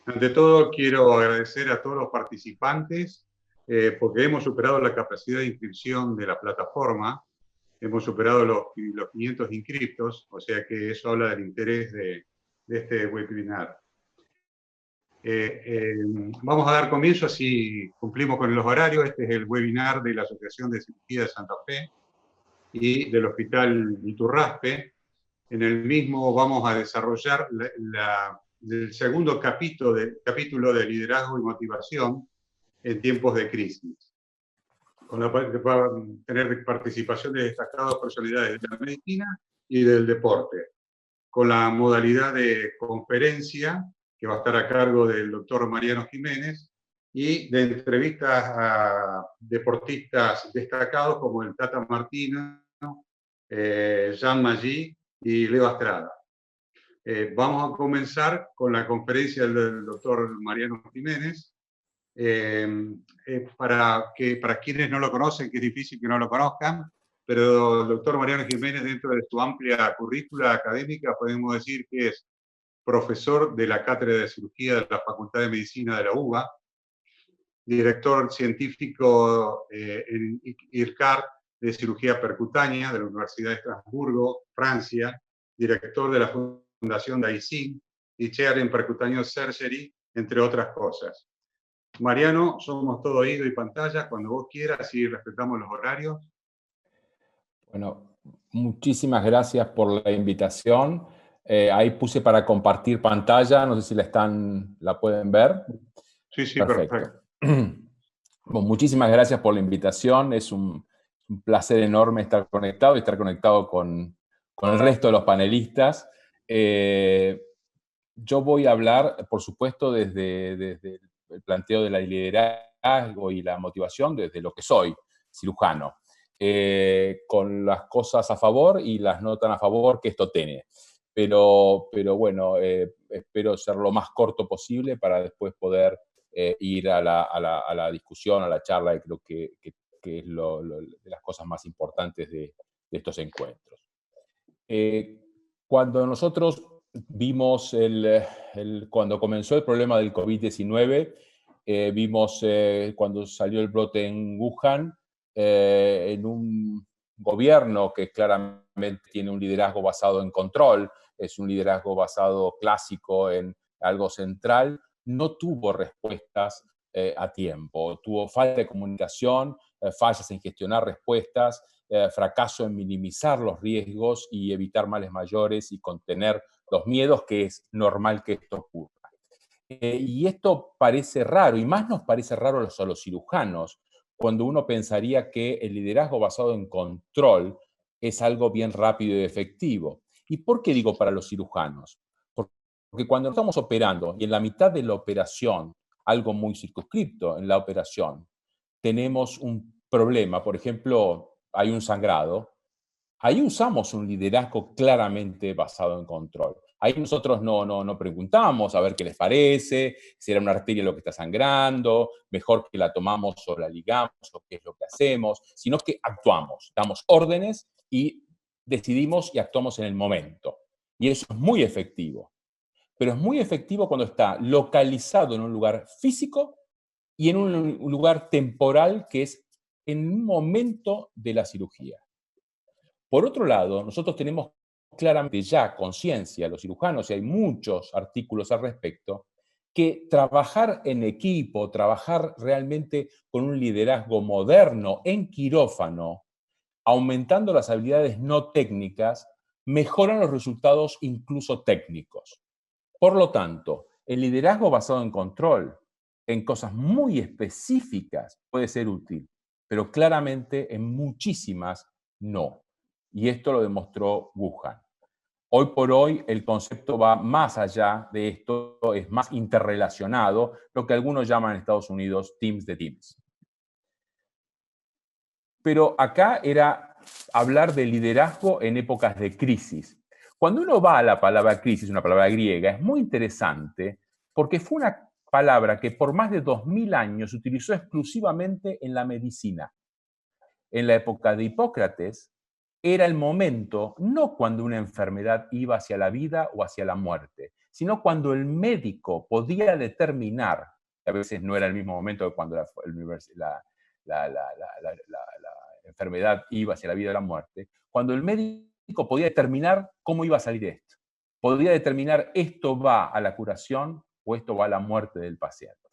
Ante todo, quiero agradecer a todos los participantes porque hemos superado la capacidad de inscripción de la plataforma, hemos superado los 500 inscriptos, o sea que eso habla del interés de este webinar. Vamos a dar comienzo, así cumplimos con los horarios. Este es el webinar de la Asociación de Cirugía de Santa Fe y del Hospital Iturraspe. En el mismo vamos a desarrollar el segundo capítulo de liderazgo y motivación en tiempos de crisis. Va a tener participación de destacadas personalidades de la medicina y del deporte, con la modalidad de conferencia que va a estar a cargo del doctor Mariano Jiménez y de entrevistas a deportistas destacados como el Tata Martino, Jean Maggi y Leo Estrada. Vamos a comenzar con la conferencia del doctor Mariano Jiménez. Para quienes no lo conocen, que es difícil que no lo conozcan, pero el doctor Mariano Jiménez, dentro de su amplia currícula académica, podemos decir que es profesor de la Cátedra de Cirugía de la Facultad de Medicina de la UBA, director científico en IRCAR de Cirugía Percutánea de la Universidad de Estrasburgo, Francia, director de la Fundación Daicin y chair en Percutaneous Surgery, entre otras cosas. Mariano, somos todo oído y pantalla, cuando vos quieras, y respetamos los horarios. Bueno, muchísimas gracias por la invitación. Ahí puse para compartir pantalla, no sé si la pueden ver. Sí, perfecto. Bueno, muchísimas gracias por la invitación, es un placer enorme estar conectado y estar conectado con el resto de los panelistas. Yo voy a hablar, por supuesto, desde el planteo de la liderazgo y la motivación, desde lo que soy, cirujano, con las cosas a favor y las no tan a favor que esto tiene. Pero bueno, espero ser lo más corto posible para después poder ir a la discusión, a la charla, y creo que es de las cosas más importantes de estos encuentros. Cuando nosotros vimos cuando comenzó el problema del COVID-19, vimos cuando salió el brote en Wuhan, en un gobierno que claramente tiene un liderazgo basado en control, es un liderazgo basado clásico en algo central, no tuvo respuestas a tiempo, tuvo falta de comunicación, fallas en gestionar respuestas, fracaso en minimizar los riesgos y evitar males mayores y contener los miedos, que es normal que esto ocurra. Y esto parece raro, y más nos parece raro a los cirujanos, cuando uno pensaría que el liderazgo basado en control es algo bien rápido y efectivo. ¿Y por qué digo para los cirujanos? Porque cuando estamos operando y en la mitad de la operación, algo muy circunscripto en la operación, tenemos un problema, por ejemplo, hay un sangrado, ahí usamos un liderazgo claramente basado en control. Ahí nosotros no preguntamos a ver qué les parece, si era una arteria lo que está sangrando, mejor que la tomamos o la ligamos o qué es lo que hacemos, sino que actuamos, damos órdenes y decidimos y actuamos en el momento. Y eso es muy efectivo. Pero es muy efectivo cuando está localizado en un lugar físico y en un lugar temporal que es en un momento de la cirugía. Por otro lado, nosotros tenemos claramente ya conciencia, los cirujanos, y hay muchos artículos al respecto, que trabajar en equipo, trabajar realmente con un liderazgo moderno en quirófano, aumentando las habilidades no técnicas, mejoran los resultados incluso técnicos. Por lo tanto, el liderazgo basado en control, en cosas muy específicas, puede ser útil, pero claramente en muchísimas no. Y esto lo demostró Wuhan. Hoy por hoy el concepto va más allá de esto, es más interrelacionado, lo que algunos llaman en Estados Unidos teams de teams. Pero acá era hablar de liderazgo en épocas de crisis. Cuando uno va a la palabra crisis, una palabra griega, es muy interesante porque fue una palabra que por más de 2000 años se utilizó exclusivamente en la medicina. En la época de Hipócrates era el momento, no cuando una enfermedad iba hacia la vida o hacia la muerte, sino cuando el médico podía determinar, a veces no era el mismo momento que cuando la enfermedad iba hacia la vida o la muerte, cuando el médico podía determinar cómo iba a salir esto. Podía determinar esto va a la curación o esto va a la muerte del paciente.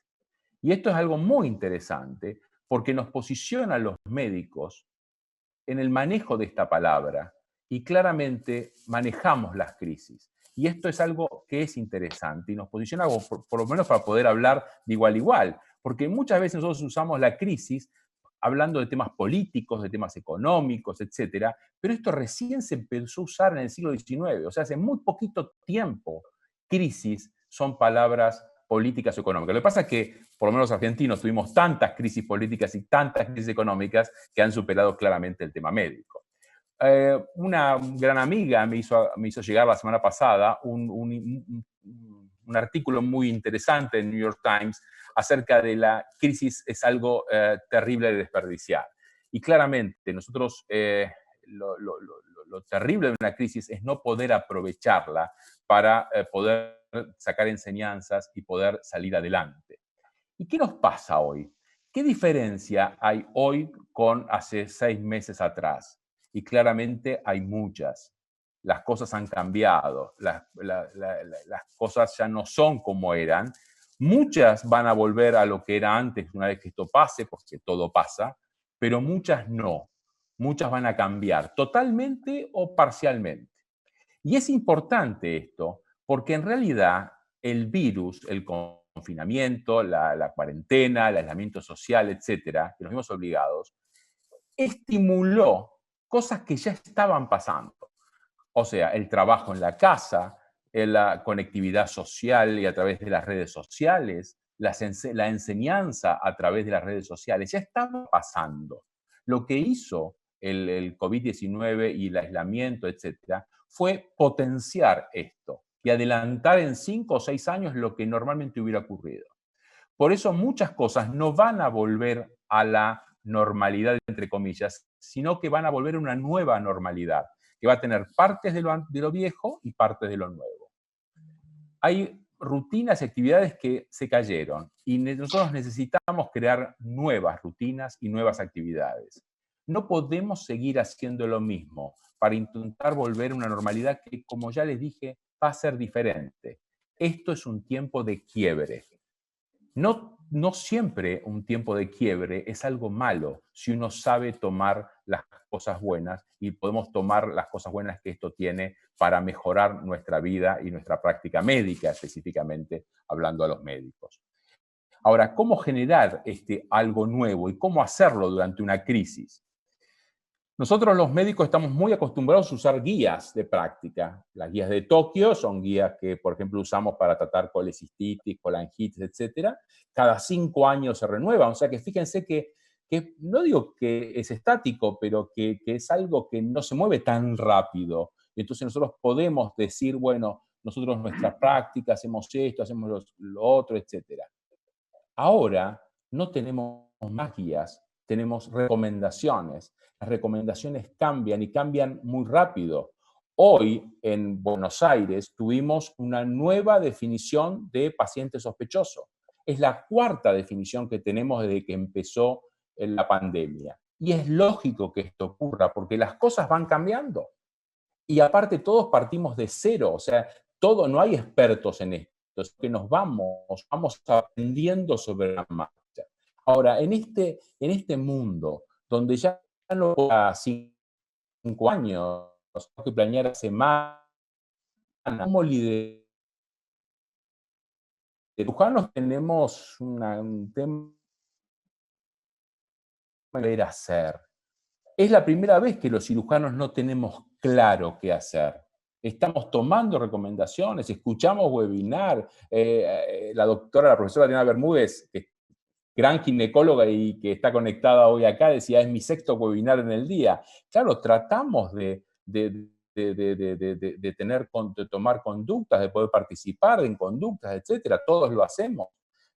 Y esto es algo muy interesante porque nos posiciona a los médicos en el manejo de esta palabra y claramente manejamos las crisis. Y esto es algo que es interesante y nos posiciona por lo menos para poder hablar de igual a igual, porque muchas veces nosotros usamos la crisis hablando de temas políticos, de temas económicos, etcétera, pero esto recién se empezó a usar en el siglo XIX, o sea, hace muy poquito tiempo, crisis son palabras políticas o económicas. Lo que pasa es que, por lo menos los argentinos, tuvimos tantas crisis políticas y tantas crisis económicas que han superado claramente el tema médico. Una gran amiga me hizo llegar la semana pasada un artículo muy interesante en New York Times acerca de la crisis es algo terrible de desperdiciar. Y claramente nosotros lo terrible de una crisis es no poder aprovecharla para poder sacar enseñanzas y poder salir adelante. ¿Y qué nos pasa hoy? ¿Qué diferencia hay hoy con hace 6 meses atrás? Y claramente hay muchas. Las cosas han cambiado, las cosas ya no son como eran. Muchas van a volver a lo que era antes una vez que esto pase, porque todo pasa, pero muchas no. Muchas van a cambiar totalmente o parcialmente. Y es importante esto, porque en realidad el virus, el confinamiento, la cuarentena, el aislamiento social, etcétera, que nos vimos obligados, estimuló cosas que ya estaban pasando. O sea, el trabajo en la casa, la conectividad social y a través de las redes sociales, la enseñanza a través de las redes sociales, ya estaba pasando. Lo que hizo el COVID-19 y el aislamiento, etcétera, fue potenciar esto y adelantar en 5 o 6 años lo que normalmente hubiera ocurrido. Por eso muchas cosas no van a volver a la normalidad, entre comillas, sino que van a volver a una nueva normalidad, que va a tener partes de lo viejo y partes de lo nuevo. Hay rutinas y actividades que se cayeron y nosotros necesitamos crear nuevas rutinas y nuevas actividades. No podemos seguir haciendo lo mismo para intentar volver a una normalidad que, como ya les dije, va a ser diferente. Esto es un tiempo de quiebre. No siempre un tiempo de quiebre es algo malo si uno sabe tomar las cosas buenas y podemos tomar las cosas buenas que esto tiene para mejorar nuestra vida y nuestra práctica médica, específicamente hablando a los médicos. Ahora, ¿cómo generar algo nuevo y cómo hacerlo durante una crisis? Nosotros los médicos estamos muy acostumbrados a usar guías de práctica. Las guías de Tokio son guías que, por ejemplo, usamos para tratar colecistitis, colangitis, etc. Cada 5 años se renuevan. O sea que fíjense que no digo que es estático, pero que es algo que no se mueve tan rápido. Entonces nosotros podemos decir, bueno, nosotros nuestra práctica hacemos esto, hacemos lo otro, etc. Ahora no tenemos más guías, tenemos recomendaciones. Las recomendaciones cambian y cambian muy rápido. Hoy en Buenos Aires tuvimos una nueva definición de paciente sospechoso. Es la 4ª definición que tenemos desde que empezó la pandemia. Y es lógico que esto ocurra porque las cosas van cambiando. Y aparte todos partimos de cero, o sea, no hay expertos en esto, es que nos vamos aprendiendo sobre la marcha. Ahora, en este mundo donde ya no a 5 años, tengo que planear semanas, ¿cómo liderar? Cirujanos tenemos un tema de hacer. Es la primera vez que los cirujanos no tenemos claro qué hacer. Estamos tomando recomendaciones, escuchamos webinar. La profesora Adriana Bermúdez, que es gran ginecóloga y que está conectada hoy acá, decía, es mi 6º webinar en el día. Claro, tratamos de tomar conductas, de poder participar en conductas, etcétera. Todos lo hacemos.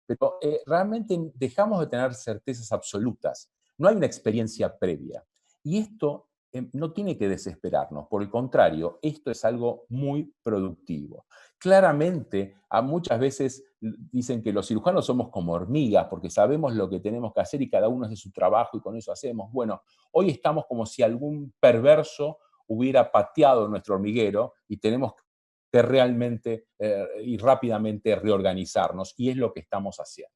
Pero realmente dejamos de tener certezas absolutas. No hay una experiencia previa. Y esto no tiene que desesperarnos. Por el contrario, esto es algo muy productivo. Claramente, muchas veces dicen que los cirujanos somos como hormigas porque sabemos lo que tenemos que hacer y cada uno hace su trabajo y con eso hacemos. Bueno, hoy estamos como si algún perverso hubiera pateado nuestro hormiguero y tenemos que realmente y rápidamente reorganizarnos, y es lo que estamos haciendo.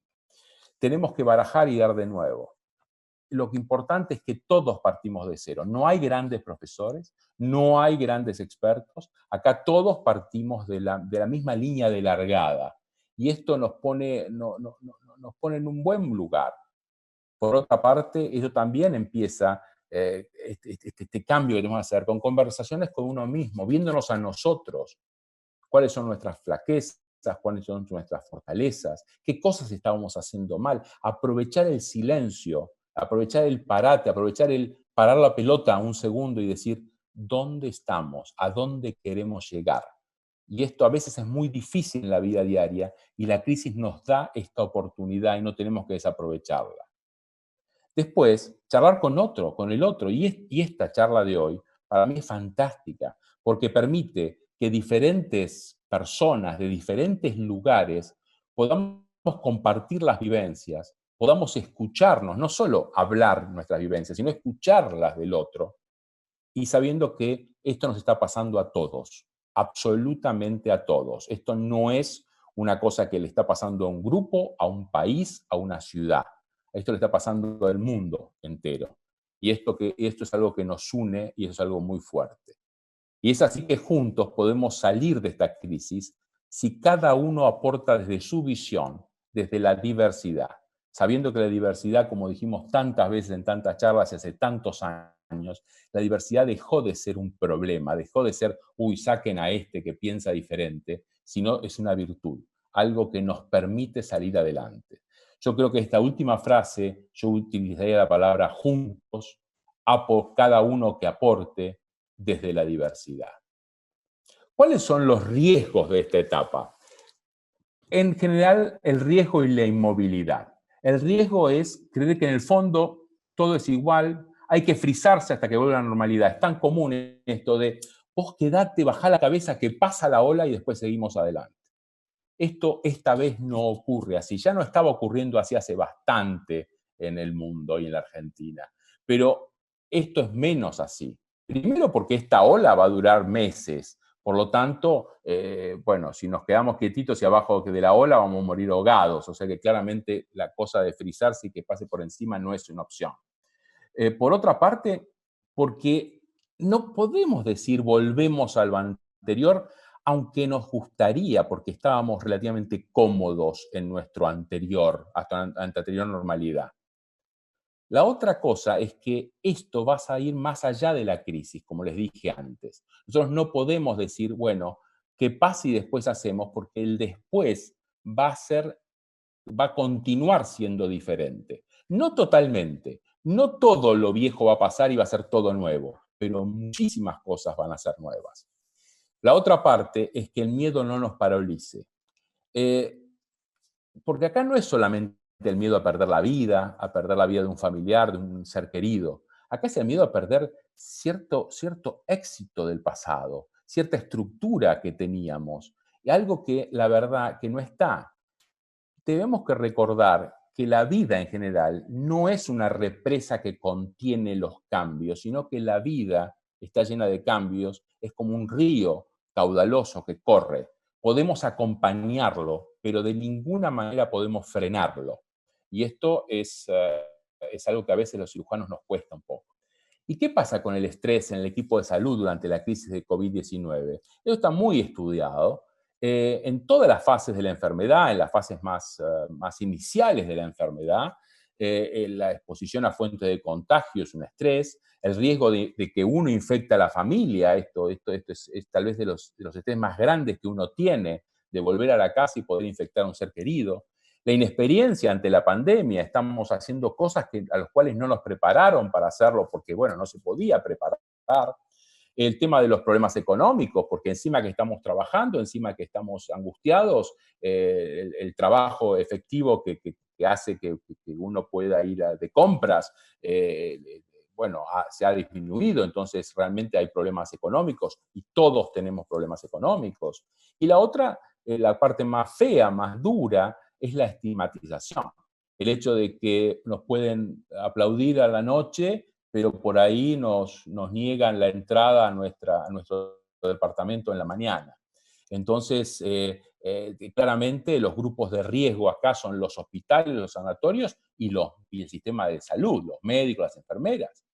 Tenemos que barajar y dar de nuevo. Lo que importante es que todos partimos de cero. No hay grandes profesores, no hay grandes expertos. Acá todos partimos de la misma línea de largada. Y esto nos pone, nos pone en un buen lugar. Por otra parte, eso también empieza, este cambio que tenemos que hacer con conversaciones con uno mismo, viéndonos a nosotros, cuáles son nuestras flaquezas, cuáles son nuestras fortalezas, qué cosas estábamos haciendo mal, aprovechar el silencio, aprovechar el parate, aprovechar el parar la pelota un segundo y decir, ¿dónde estamos? ¿A dónde queremos llegar? Y esto a veces es muy difícil en la vida diaria y la crisis nos da esta oportunidad y no tenemos que desaprovecharla. Después, charlar con otro, con el otro. Y esta charla de hoy para mí es fantástica porque permite que diferentes personas de diferentes lugares podamos compartir las vivencias, podamos escucharnos, no solo hablar nuestras vivencias, sino escucharlas del otro, y sabiendo que esto nos está pasando a todos, absolutamente a todos. Esto no es una cosa que le está pasando a un grupo, a un país, a una ciudad. Esto le está pasando al mundo entero. Y esto es algo que nos une y es algo muy fuerte. Y es así que juntos podemos salir de esta crisis si cada uno aporta desde su visión, desde la diversidad, sabiendo que la diversidad, como dijimos tantas veces en tantas charlas hace tantos años, la diversidad dejó de ser un problema, dejó de ser, uy, saquen a este que piensa diferente, sino es una virtud, algo que nos permite salir adelante. Yo creo que esta última frase, yo utilizaría la palabra juntos, cada uno que aporte desde la diversidad. ¿Cuáles son los riesgos de esta etapa? En general, el riesgo y la inmovilidad. El riesgo es creer que en el fondo todo es igual, hay que frizarse hasta que vuelva a la normalidad. Es tan común esto de vos quedate, bajá la cabeza, que pasa la ola y después seguimos adelante. Esto esta vez no ocurre así. Ya no estaba ocurriendo así hace bastante en el mundo y en la Argentina. Pero esto es menos así. Primero porque esta ola va a durar meses. Por lo tanto, bueno, si nos quedamos quietitos y abajo de la ola vamos a morir ahogados. O sea que claramente la cosa de frizarse y que pase por encima no es una opción. Por otra parte, porque no podemos decir volvemos a lo anterior, aunque nos gustaría, porque estábamos relativamente cómodos en nuestro anterior, hasta anterior normalidad. La otra cosa es que esto va a ir más allá de la crisis, como les dije antes. Nosotros no podemos decir, bueno, que pase y después hacemos, porque el después va a continuar siendo diferente. No totalmente, no todo lo viejo va a pasar y va a ser todo nuevo, pero muchísimas cosas van a ser nuevas. La otra parte es que el miedo no nos paralice. Porque acá no es solamente el miedo a perder la vida de un familiar, de un ser querido. Acá es el miedo a perder cierto éxito del pasado, cierta estructura que teníamos, y algo que la verdad que no está. Debemos que recordar que la vida en general no es una represa que contiene los cambios, sino que la vida está llena de cambios, es como un río caudaloso que corre. Podemos acompañarlo, pero de ninguna manera podemos frenarlo. Y esto es algo que a veces los cirujanos nos cuesta un poco. ¿Y qué pasa con el estrés en el equipo de salud durante la crisis de COVID-19? Eso está muy estudiado en todas las fases de la enfermedad, en las fases más iniciales de la enfermedad. La exposición a fuentes de contagio es un estrés, el riesgo de que uno infecte a la familia, esto es tal vez de los estrés más grandes que uno tiene, de volver a la casa y poder infectar a un ser querido. La inexperiencia ante la pandemia, estamos haciendo cosas a las cuales no nos prepararon para hacerlo porque, bueno, no se podía preparar. El tema de los problemas económicos, porque encima que estamos trabajando, encima que estamos angustiados, el trabajo efectivo que hace que uno pueda ir de compras, bueno, se ha disminuido, entonces realmente hay problemas económicos y todos tenemos problemas económicos. Y la otra, la parte más fea, más dura, es la estigmatización. El hecho de que nos pueden aplaudir a la noche, pero por ahí nos niegan la entrada a nuestro departamento en la mañana. Entonces, claramente los grupos de riesgo acá son los hospitales, los sanatorios y el sistema de salud, los médicos, las enfermeras.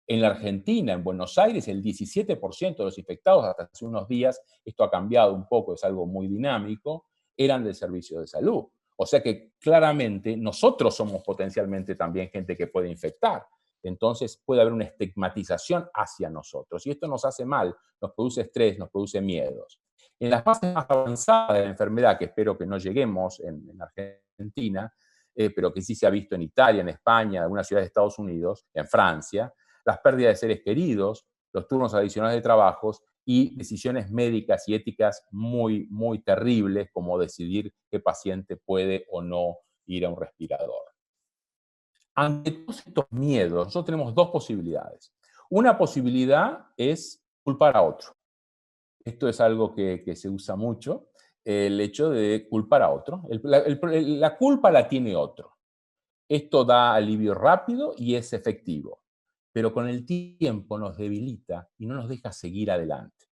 En la Argentina, en Buenos Aires, el 17% de los infectados hasta hace unos días, esto ha cambiado un poco, es algo muy dinámico, eran del servicio de salud. O sea que claramente nosotros somos potencialmente también gente que puede infectar. Entonces puede haber una estigmatización hacia nosotros y esto nos hace mal, nos produce estrés, nos produce miedos. En las fases más avanzadas de la enfermedad, que espero que no lleguemos en Argentina, pero que sí se ha visto en Italia, en España, en algunas ciudades de Estados Unidos, en Francia, las pérdidas de seres queridos, los turnos adicionales de trabajos y decisiones médicas y éticas muy, muy terribles, como decidir qué paciente puede o no ir a un respirador. Ante todos estos miedos, nosotros tenemos dos posibilidades. Una posibilidad es culpar a otro. Esto es algo que se usa mucho, el hecho de culpar a otro. La culpa la tiene otro. Esto da alivio rápido y es efectivo, pero con el tiempo nos debilita y no nos deja seguir adelante.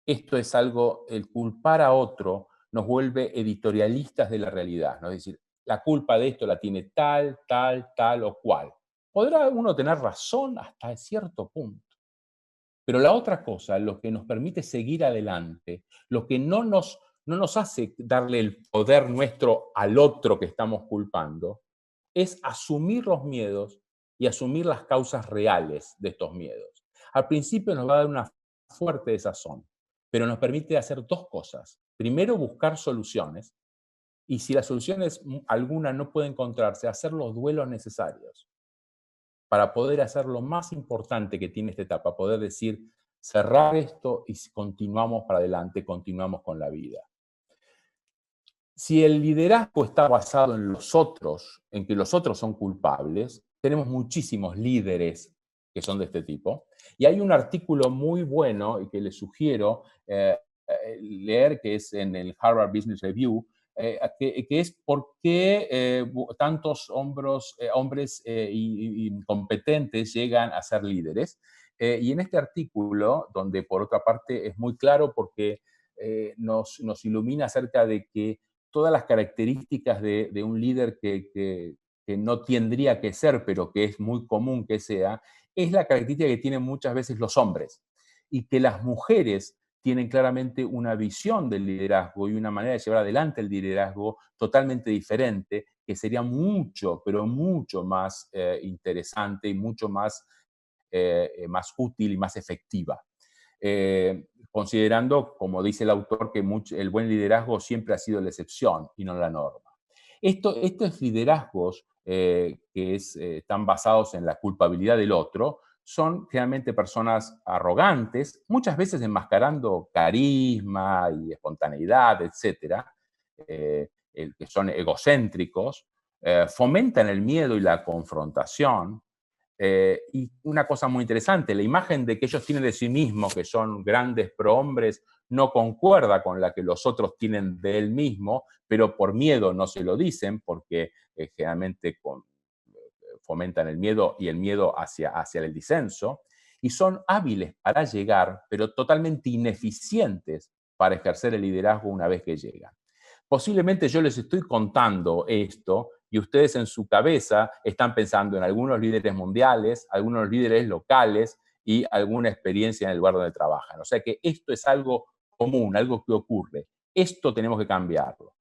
Esto es algo, el culpar a otro nos vuelve editorialistas de la realidad, ¿no? Es decir, la culpa de esto la tiene tal, tal, tal o cual. Podrá uno tener razón hasta cierto punto, pero la otra cosa, lo que nos permite seguir adelante, lo que no nos hace darle el poder nuestro al otro que estamos culpando, es asumir los miedos y asumir las causas reales de estos miedos. Al principio nos va a dar una fuerte desazón, pero nos permite hacer dos cosas. Primero, buscar soluciones, y si las soluciones alguna no puede encontrarse, hacer los duelos necesarios para poder hacer lo más importante que tiene esta etapa, poder decir, cerrar esto y continuamos para adelante, continuamos con la vida. Si el liderazgo está basado en los otros, en que los otros son culpables, tenemos muchísimos líderes que son de este tipo. Y hay un artículo muy bueno y que les sugiero leer, que es en el Harvard Business Review, que es por qué tantos hombres y competentes llegan a ser líderes. Y en este artículo, donde por otra parte es muy claro porque nos ilumina acerca de que todas las características de un líder que no tendría que ser, pero que es muy común que sea, es la característica que tienen muchas veces los hombres. Y que las mujeres tienen claramente una visión del liderazgo y una manera de llevar adelante el liderazgo totalmente diferente, que sería mucho, pero mucho más interesante y mucho más útil y más efectiva. Considerando, como dice el autor, que el buen liderazgo siempre ha sido la excepción y no la norma. Estos liderazgos que están basados en la culpabilidad del otro son generalmente personas arrogantes, muchas veces enmascarando carisma y espontaneidad, etc., que son egocéntricos, fomentan el miedo y la confrontación. Y una cosa muy interesante, la imagen de que ellos tienen de sí mismos, que son grandes prohombres, no concuerda con la que los otros tienen de él mismo, pero por miedo no se lo dicen, porque generalmente fomentan el miedo y el miedo hacia el disenso, y son hábiles para llegar, pero totalmente ineficientes para ejercer el liderazgo una vez que llegan. Posiblemente yo les estoy contando esto y ustedes en su cabeza están pensando en algunos líderes mundiales, algunos líderes locales y alguna experiencia en el lugar donde trabajan. O sea que esto es algo común, algo que ocurre. Esto tenemos que cambiarlo.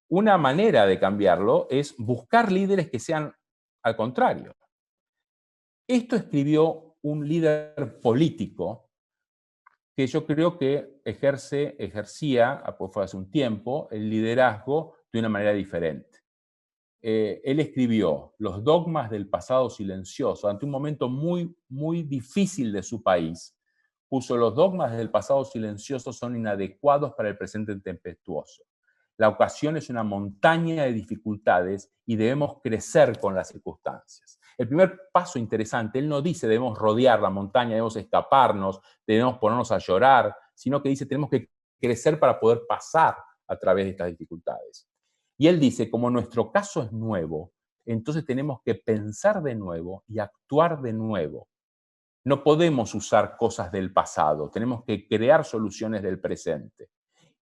Una manera de cambiarlo es buscar líderes que sean al contrario. Esto escribió un líder político que yo creo que ejercía, pues fue hace un tiempo, el liderazgo de una manera diferente. Él escribió Los dogmas del pasado silencioso, ante un momento muy, muy difícil de su país. Puso: los dogmas del pasado silencioso son inadecuados para el presente tempestuoso. La ocasión es una montaña de dificultades y debemos crecer con las circunstancias. El primer paso interesante, él no dice debemos rodear la montaña, debemos escaparnos, debemos ponernos a llorar, sino que dice tenemos que crecer para poder pasar a través de estas dificultades. Y él dice, como nuestro caso es nuevo, entonces tenemos que pensar de nuevo y actuar de nuevo. No podemos usar cosas del pasado, tenemos que crear soluciones del presente.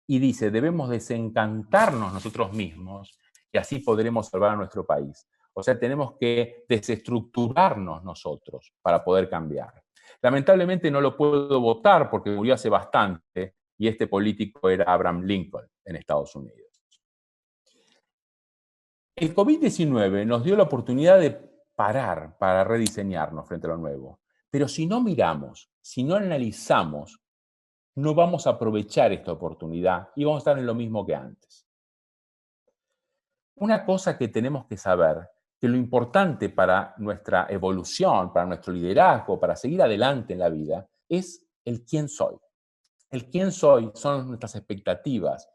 Y dice, debemos desencantarnos nosotros mismos y así podremos salvar a nuestro país. O sea, tenemos que desestructurarnos nosotros para poder cambiar. Lamentablemente no lo puedo votar porque murió hace bastante y este político era Abraham Lincoln en Estados Unidos. El COVID-19 nos dio la oportunidad de parar para rediseñarnos frente a lo nuevo. Pero si no miramos, si no analizamos, no vamos a aprovechar esta oportunidad y vamos a estar en lo mismo que antes. Una cosa que tenemos que saber, que lo importante para nuestra evolución, para nuestro liderazgo, para seguir adelante en la vida, es el quién soy. El quién soy son nuestras expectativas,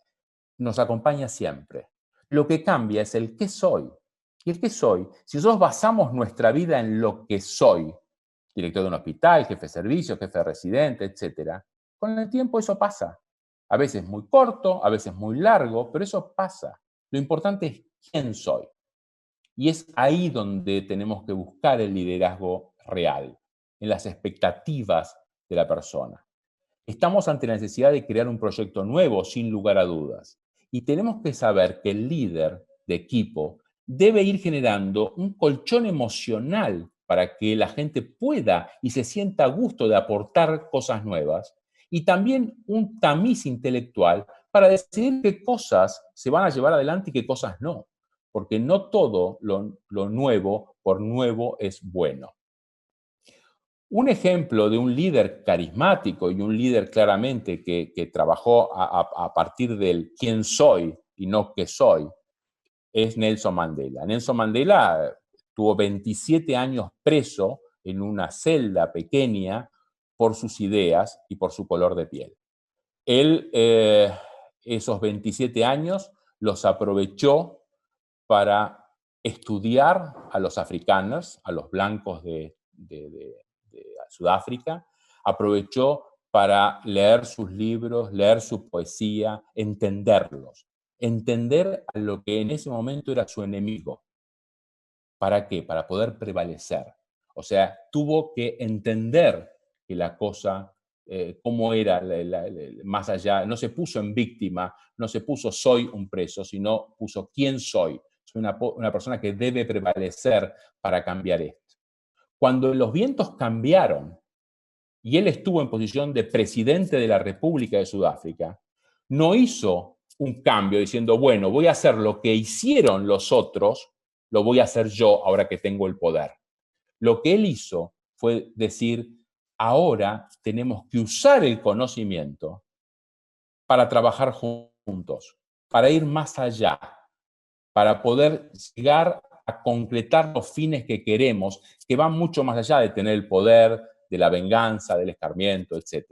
nos acompaña siempre. Lo que cambia es el qué soy. Y el qué soy, si nosotros basamos nuestra vida en lo que soy, director de un hospital, jefe de servicio, jefe de residente, etc., con el tiempo eso pasa. A veces muy corto, a veces muy largo, pero eso pasa. Lo importante es quién soy. Y es ahí donde tenemos que buscar el liderazgo real, en las expectativas de la persona. Estamos ante la necesidad de crear un proyecto nuevo, sin lugar a dudas. Y tenemos que saber que el líder de equipo debe ir generando un colchón emocional para que la gente pueda y se sienta a gusto de aportar cosas nuevas. Y también un tamiz intelectual para decidir qué cosas se van a llevar adelante y qué cosas no. Porque no todo lo nuevo por nuevo es bueno. Un ejemplo de un líder carismático y un líder claramente que trabajó a partir del quién soy y no qué soy, es Nelson Mandela. Nelson Mandela tuvo 27 años preso en una celda pequeña por sus ideas y por su color de piel. Él esos 27 años los aprovechó para estudiar a los africanos, a los blancos de Sudáfrica, aprovechó para leer sus libros, leer su poesía, entenderlos, entender a lo que en ese momento era su enemigo. ¿Para qué? Para poder prevalecer. O sea, tuvo que entender que la cosa, cómo era más allá, no se puso en víctima, no se puso soy un preso, sino puso quién soy. Soy una persona que debe prevalecer para cambiar esto. Cuando los vientos cambiaron y él estuvo en posición de presidente de la República de Sudáfrica, no hizo un cambio diciendo, bueno, voy a hacer lo que hicieron los otros, lo voy a hacer yo ahora que tengo el poder. Lo que él hizo fue decir, ahora tenemos que usar el conocimiento para trabajar juntos, para ir más allá, para poder llegar a concretar los fines que queremos, que van mucho más allá de tener el poder, de la venganza, del escarmiento, etc.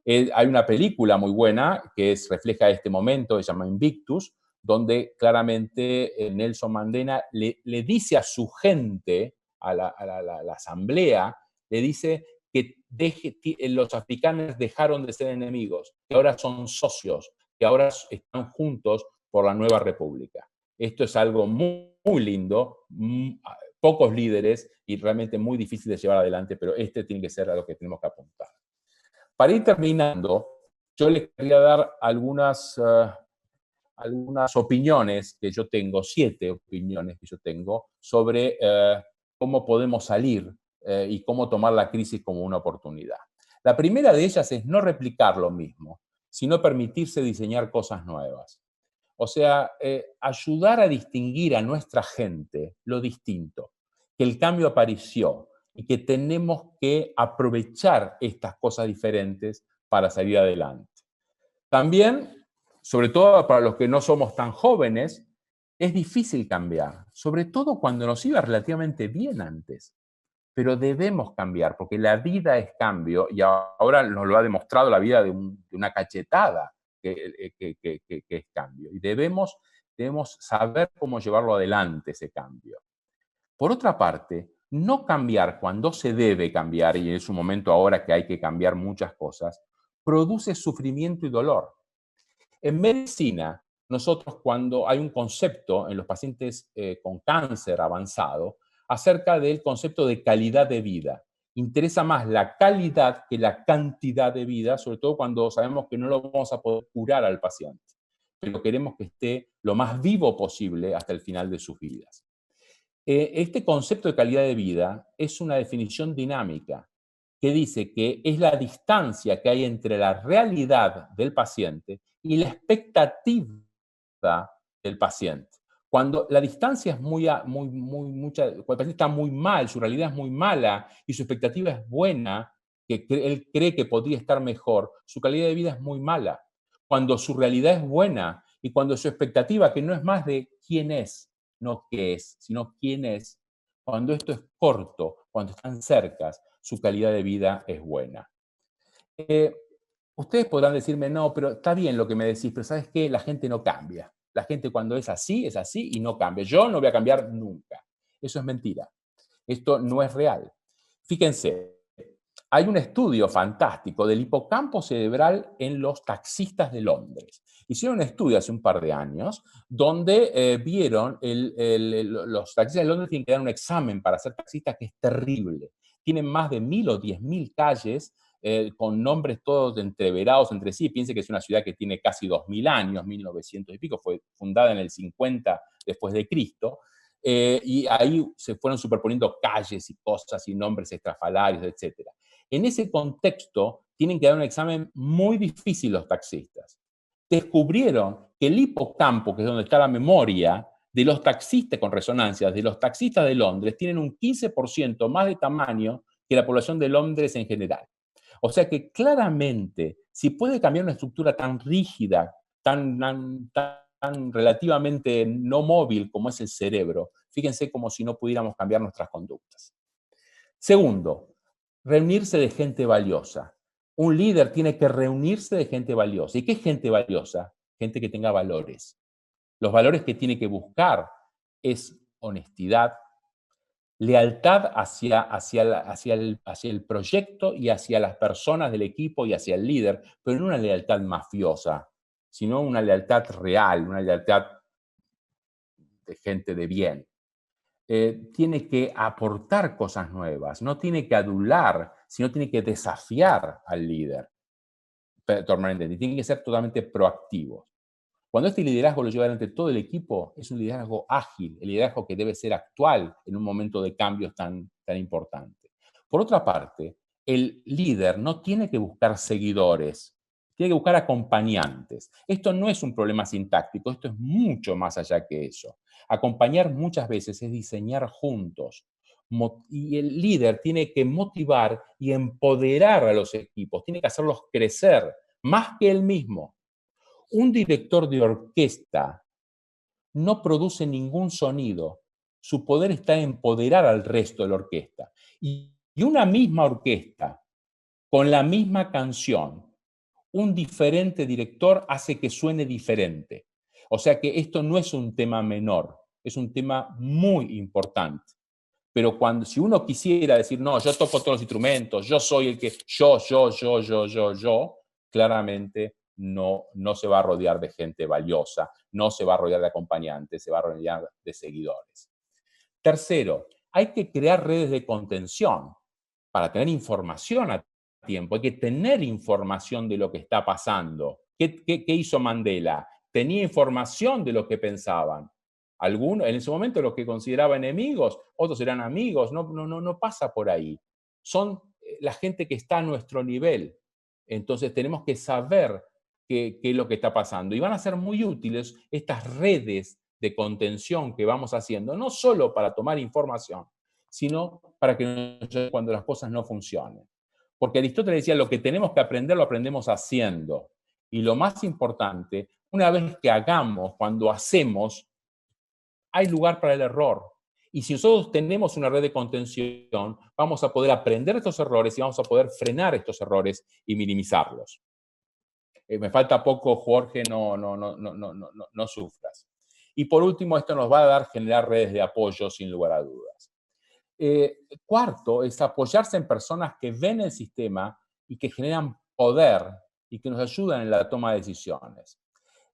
Hay una película muy buena que refleja este momento, se llama Invictus, donde claramente Nelson Mandela le dice a su gente, a la asamblea, le dice que los africanos dejaron de ser enemigos, que ahora son socios, que ahora están juntos por la nueva república. Esto es algo muy, muy lindo, pocos líderes y realmente muy difícil de llevar adelante, pero este tiene que ser a lo que tenemos que apuntar. Para ir terminando, yo les quería dar algunas opiniones que yo tengo, 7 opiniones que yo tengo, sobre cómo podemos salir y cómo tomar la crisis como una oportunidad. La primera de ellas es no replicar lo mismo, sino permitirse diseñar cosas nuevas. O sea, ayudar a distinguir a nuestra gente lo distinto, que el cambio apareció y que tenemos que aprovechar estas cosas diferentes para salir adelante. También, sobre todo para los que no somos tan jóvenes, es difícil cambiar, sobre todo cuando nos iba relativamente bien antes. Pero debemos cambiar, porque la vida es cambio y ahora nos lo ha demostrado la vida de una cachetada que es cambio. Y debemos saber cómo llevarlo adelante ese cambio. Por otra parte, no cambiar cuando se debe cambiar, y es un momento ahora que hay que cambiar muchas cosas, produce sufrimiento y dolor. En medicina, nosotros cuando hay un concepto en los pacientes con cáncer avanzado acerca del concepto de calidad de vida. Interesa más la calidad que la cantidad de vida, sobre todo cuando sabemos que no lo vamos a poder curar al paciente, pero queremos que esté lo más vivo posible hasta el final de sus vidas. Este concepto de calidad de vida es una definición dinámica que dice que es la distancia que hay entre la realidad del paciente y la expectativa del paciente. Cuando la distancia es cuando el paciente está muy mal, su realidad es muy mala y su expectativa es buena, que él cree que podría estar mejor, su calidad de vida es muy mala. Cuando su realidad es buena y cuando su expectativa, que no es más de quién es, no qué es, sino quién es, cuando esto es corto, cuando están cercas, su calidad de vida es buena. Ustedes podrán decirme, no, pero está bien lo que me decís, pero ¿sabes qué? La gente no cambia. La gente cuando es así y no cambia. Yo no voy a cambiar nunca. Eso es mentira. Esto no es real. Fíjense, hay un estudio fantástico del hipocampo cerebral en los taxistas de Londres. Hicieron un estudio hace un par de años donde vieron los taxistas de Londres tienen que dar un examen para ser taxistas que es terrible. Tienen más de 1000 o 10.000 calles con nombres todos entreverados entre sí. Piense que es una ciudad que tiene casi 2000 años, 1900 y pico, fue fundada en el 50 después de Cristo. Y ahí se fueron superponiendo calles y cosas y nombres estrafalarios, etc. En ese contexto, tienen que dar un examen muy difícil los taxistas. Descubrieron que el hipocampo, que es donde está la memoria de los taxistas con resonancias, de los taxistas de Londres, tienen un 15% más de tamaño que la población de Londres en general. O sea que claramente, si puede cambiar una estructura tan rígida, tan relativamente no móvil como es el cerebro, fíjense como si no pudiéramos cambiar nuestras conductas. Segundo, reunirse de gente valiosa. Un líder tiene que reunirse de gente valiosa. ¿Y qué es gente valiosa? Gente que tenga valores. Los valores que tiene que buscar es honestidad, lealtad hacia el proyecto y hacia las personas del equipo y hacia el líder, pero no una lealtad mafiosa, sino una lealtad real, una lealtad de gente de bien. Tiene que aportar cosas nuevas, no tiene que adular, sino tiene que desafiar al líder. Tiene que ser totalmente proactivo. Cuando este liderazgo lo lleva adelante todo el equipo, es un liderazgo ágil, el liderazgo que debe ser actual en un momento de cambios tan importante. Por otra parte, el líder no tiene que buscar seguidores, tiene que buscar acompañantes. Esto no es un problema sintáctico, esto es mucho más allá que eso. Acompañar muchas veces es diseñar juntos. Y el líder tiene que motivar y empoderar a los equipos, tiene que hacerlos crecer más que él mismo. Un director de orquesta no produce ningún sonido. Su poder está en empoderar al resto de la orquesta. Y una misma orquesta, con la misma canción, un diferente director hace que suene diferente. O sea que esto no es un tema menor, es un tema muy importante. Pero si uno quisiera decir, no, yo toco todos los instrumentos, yo soy el que, yo, claramente no se va a rodear de gente valiosa, no se va a rodear de acompañantes, se va a rodear de seguidores. Tercero, hay que crear redes de contención para tener información a tiempo. Hay que tener información de lo que está pasando. ¿Qué hizo Mandela? Tenía información de lo que pensaban. Algunos, en ese momento, los que consideraba enemigos, otros eran amigos. No pasa por ahí. Son la gente que está a nuestro nivel. Entonces tenemos que saber qué es lo que está pasando. Y van a ser muy útiles estas redes de contención que vamos haciendo, no solo para tomar información, sino para que cuando las cosas no funcionen. Porque Aristóteles decía, lo que tenemos que aprender lo aprendemos haciendo. Y lo más importante, una vez que hagamos, cuando hacemos, hay lugar para el error. Y si nosotros tenemos una red de contención, vamos a poder aprender estos errores y vamos a poder frenar estos errores y minimizarlos. Me falta poco, Jorge, no sufras. Y por último, esto nos va a generar redes de apoyo sin lugar a dudas. Cuarto, es apoyarse en personas que ven el sistema y que generan poder y que nos ayudan en la toma de decisiones.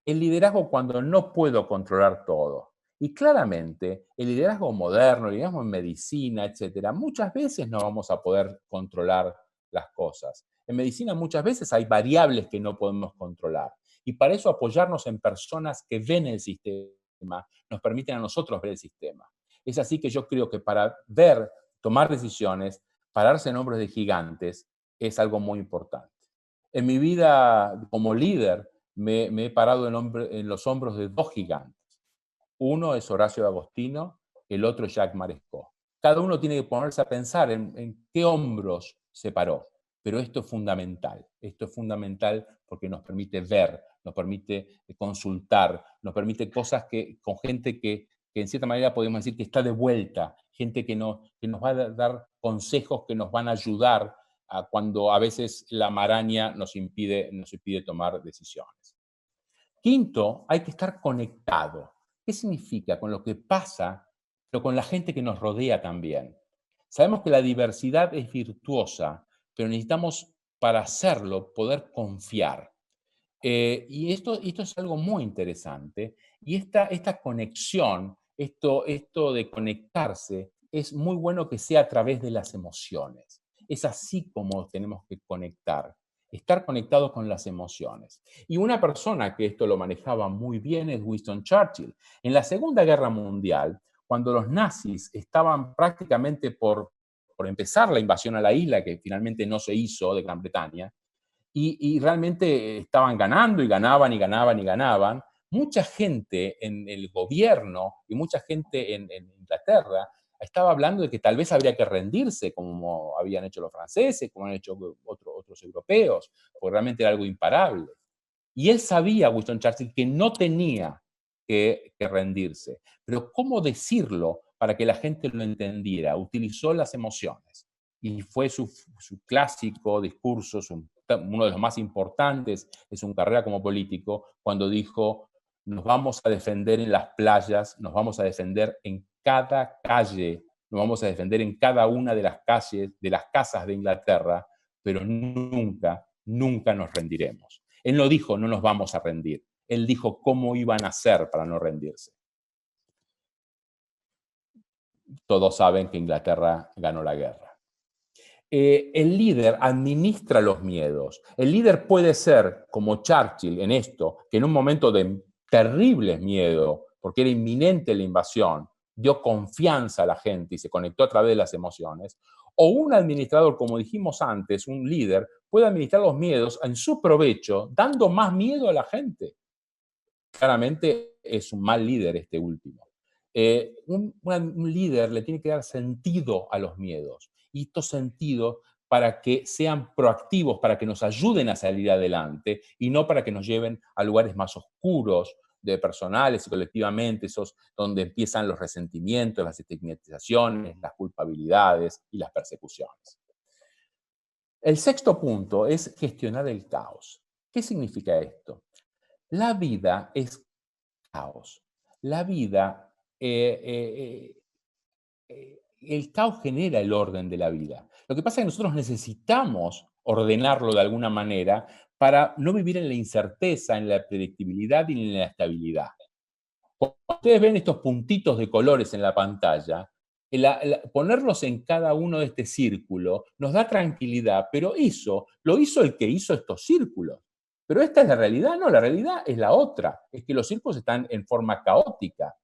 El liderazgo cuando no puedo controlar todo. Y claramente, el liderazgo moderno, el liderazgo en medicina, etcétera, muchas veces no vamos a poder controlar las cosas. En medicina muchas veces hay variables que no podemos controlar. Y para eso apoyarnos en personas que ven el sistema, nos permiten a nosotros ver el sistema. Es así que yo creo que para ver, tomar decisiones, pararse en hombros de gigantes, es algo muy importante. En mi vida como líder, me he parado en los hombros de dos gigantes. Uno es Horacio de Agostino, el otro es Jacques Marescot. Cada uno tiene que ponerse a pensar en qué hombros se paró. Pero esto es fundamental. Esto es fundamental porque nos permite ver, nos permite consultar, nos permite cosas con gente que en cierta manera podemos decir que está de vuelta, gente que nos va a dar consejos que nos van a ayudar cuando a veces la maraña nos impide tomar decisiones. Quinto, hay que estar conectado. ¿Qué significa? Con lo que pasa, pero con la gente que nos rodea también. Sabemos que la diversidad es virtuosa, pero necesitamos para hacerlo poder confiar. Y esto es algo muy interesante. Y esta conexión, esto de conectarse, es muy bueno que sea a través de las emociones. Es así como tenemos que conectar, estar conectados con las emociones. Y una persona que esto lo manejaba muy bien es Winston Churchill. En la Segunda Guerra Mundial, cuando los nazis estaban prácticamente por empezar la invasión a la isla, que finalmente no se hizo, de Gran Bretaña, y realmente estaban ganando y ganaban y ganaban y ganaban. Mucha gente en el gobierno y mucha gente en Inglaterra estaba hablando de que tal vez habría que rendirse, como habían hecho los franceses, como han hecho otros europeos, porque realmente era algo imparable. Y él sabía, Winston Churchill, que no tenía que rendirse. Pero ¿cómo decirlo para que la gente lo entendiera? Utilizó las emociones. Y fue su clásico discurso, uno de los más importantes de su carrera como político, cuando dijo: nos vamos a defender en las playas, nos vamos a defender en cada calle, nos vamos a defender en cada una de las calles, de las casas de Inglaterra, pero nunca, nunca nos rendiremos. Él no dijo: no nos vamos a rendir. Él dijo cómo iban a hacer para no rendirse. Todos saben que Inglaterra ganó la guerra. El líder administra los miedos. El líder puede ser como Churchill en esto, que en un momento de terribles miedo, porque era inminente la invasión, dio confianza a la gente y se conectó a través de las emociones. O un administrador, como dijimos antes, un líder, puede administrar los miedos en su provecho, dando más miedo a la gente. Claramente es un mal líder este último. Un líder le tiene que dar sentido a los miedos. Y estos sentidos para que sean proactivos, para que nos ayuden a salir adelante y no para que nos lleven a lugares más oscuros, de personales y colectivamente, esos donde empiezan los resentimientos, las estigmatizaciones, las culpabilidades y las persecuciones. El sexto punto es gestionar el caos. ¿Qué significa esto? La vida es caos. La vida, el caos genera el orden de la vida. Lo que pasa es que nosotros necesitamos ordenarlo de alguna manera para no vivir en la incerteza, en la predictibilidad y en la estabilidad. Cuando ustedes ven estos puntitos de colores en la pantalla, ponerlos en cada uno de este círculo nos da tranquilidad, pero lo hizo el que hizo estos círculos. Pero esta es la realidad, no, la realidad es la otra, es que los círculos están en forma caótica.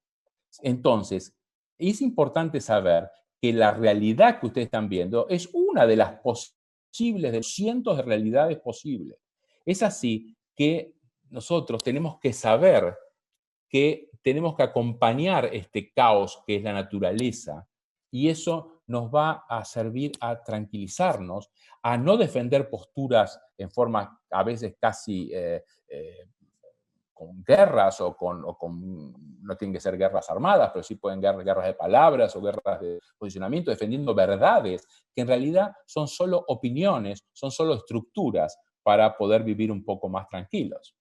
Entonces, es importante saber que la realidad que ustedes están viendo es una de las posibles, de cientos de realidades posibles. Es así que nosotros tenemos que saber que tenemos que acompañar este caos que es la naturaleza, y eso nos va a servir a tranquilizarnos, a no defender posturas en forma a veces casi con guerras no tienen que ser guerras armadas, pero sí pueden ser guerras de palabras o guerras de posicionamiento, defendiendo verdades que en realidad son solo opiniones, son solo estructuras para poder vivir un poco más tranquilos.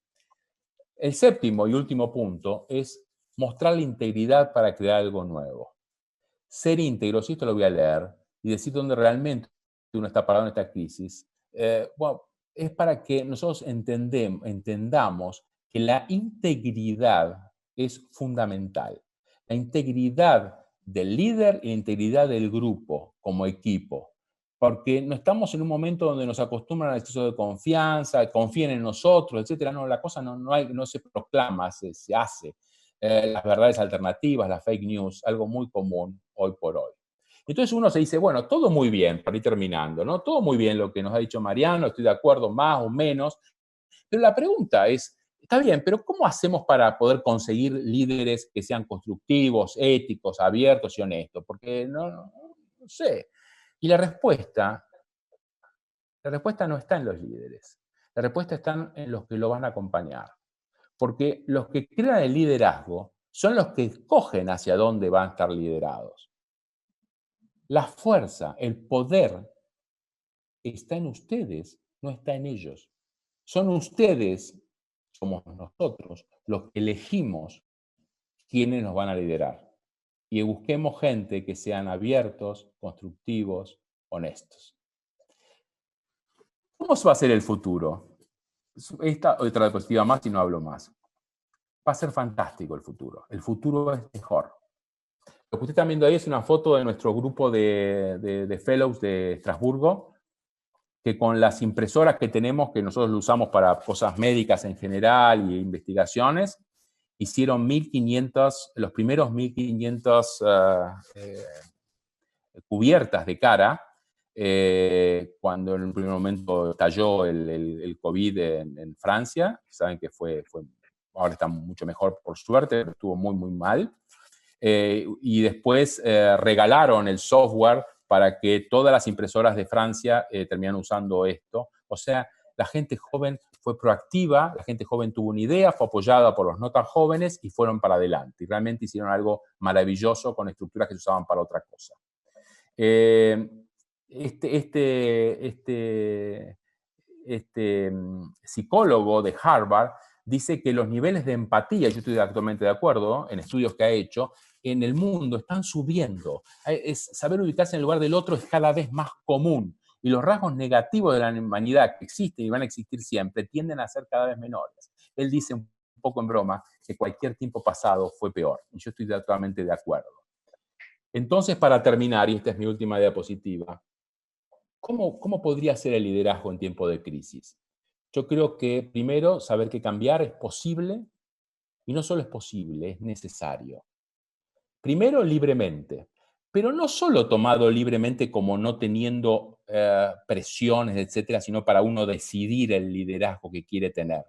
El séptimo y último punto es mostrar la integridad para crear algo nuevo. ser íntegros, y esto lo voy a leer, y decir dónde realmente uno está parado en esta crisis, bueno, es para que nosotros entendamos que la integridad es fundamental. La integridad del líder y la integridad del grupo como equipo. Porque no estamos en un momento donde nos acostumbran al exceso de confianza, confíen en nosotros, etcétera. No, la cosa no se proclama, se hace. Las verdades alternativas, las fake news, algo muy común hoy por hoy. Entonces uno se dice, bueno, todo muy bien, para ir terminando, ¿no? Todo muy bien lo que nos ha dicho Mariano, estoy de acuerdo más o menos, pero la pregunta es, está bien, pero ¿cómo hacemos para poder conseguir líderes que sean constructivos, éticos, abiertos y honestos? Porque no sé. Y la respuesta no está en los líderes. La respuesta está en los que lo van a acompañar. Porque los que crean el liderazgo son los que escogen hacia dónde van a estar liderados. La fuerza, el poder está en ustedes, no está en ellos. Son ustedes, somos nosotros, los que elegimos quiénes nos van a liderar. Y busquemos gente que sean abiertos, constructivos, honestos. ¿Cómo va a ser el futuro? Esta otra diapositiva más y no hablo más. Va a ser fantástico el futuro. El futuro es mejor. Lo que usted está viendo ahí es una foto de nuestro grupo de fellows de Estrasburgo, que con las impresoras que tenemos, que nosotros lo usamos para cosas médicas en general y investigaciones, hicieron 1500, los primeros 1500 cubiertas de cara, cuando en un primer momento estalló el COVID en Francia. Saben que ahora está mucho mejor por suerte, pero estuvo muy, muy mal. Y después regalaron el software para que todas las impresoras de Francia terminaran usando esto. O sea, la gente joven fue proactiva, la gente joven tuvo una idea, fue apoyada por los no tan jóvenes y fueron para adelante. Y realmente hicieron algo maravilloso con estructuras que se usaban para otra cosa. Psicólogo de Harvard dice que los niveles de empatía, yo estoy totalmente de acuerdo, en estudios que ha hecho, en el mundo están subiendo. Saber ubicarse en el lugar del otro es cada vez más común. Y los rasgos negativos de la humanidad que existen y van a existir siempre tienden a ser cada vez menores. Él dice un poco en broma que cualquier tiempo pasado fue peor. Y yo estoy totalmente de acuerdo. Entonces, para terminar, y esta es mi última diapositiva, ¿cómo podría ser el liderazgo en tiempo de crisis? Yo creo que primero saber que cambiar es posible, y no solo es posible, es necesario. Primero, libremente, pero no solo tomado libremente como no teniendo presiones, etcétera, sino para uno decidir el liderazgo que quiere tener,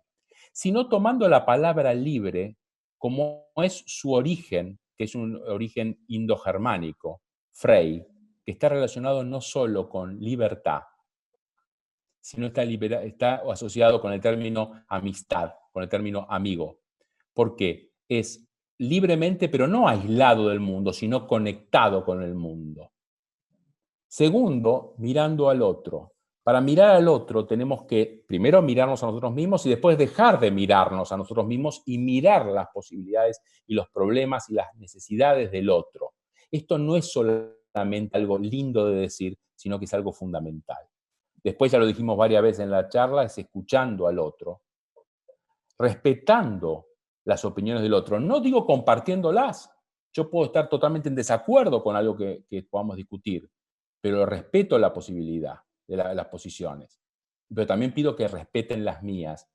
sino tomando la palabra libre como es su origen, que es un origen indogermánico, frei, que está relacionado no solo con libertad, sino está asociado con el término amistad, con el término amigo, porque es libremente, pero no aislado del mundo, sino conectado con el mundo. Segundo, mirando al otro. Para mirar al otro tenemos que primero mirarnos a nosotros mismos y después dejar de mirarnos a nosotros mismos y mirar las posibilidades y los problemas y las necesidades del otro. Esto no es solamente algo lindo de decir, sino que es algo fundamental. Después, ya lo dijimos varias veces en la charla, es escuchando al otro, respetando las opiniones del otro. No digo compartiéndolas. Yo puedo estar totalmente en desacuerdo con algo que podamos discutir, pero respeto la posibilidad de las posiciones. Pero también pido que respeten las mías.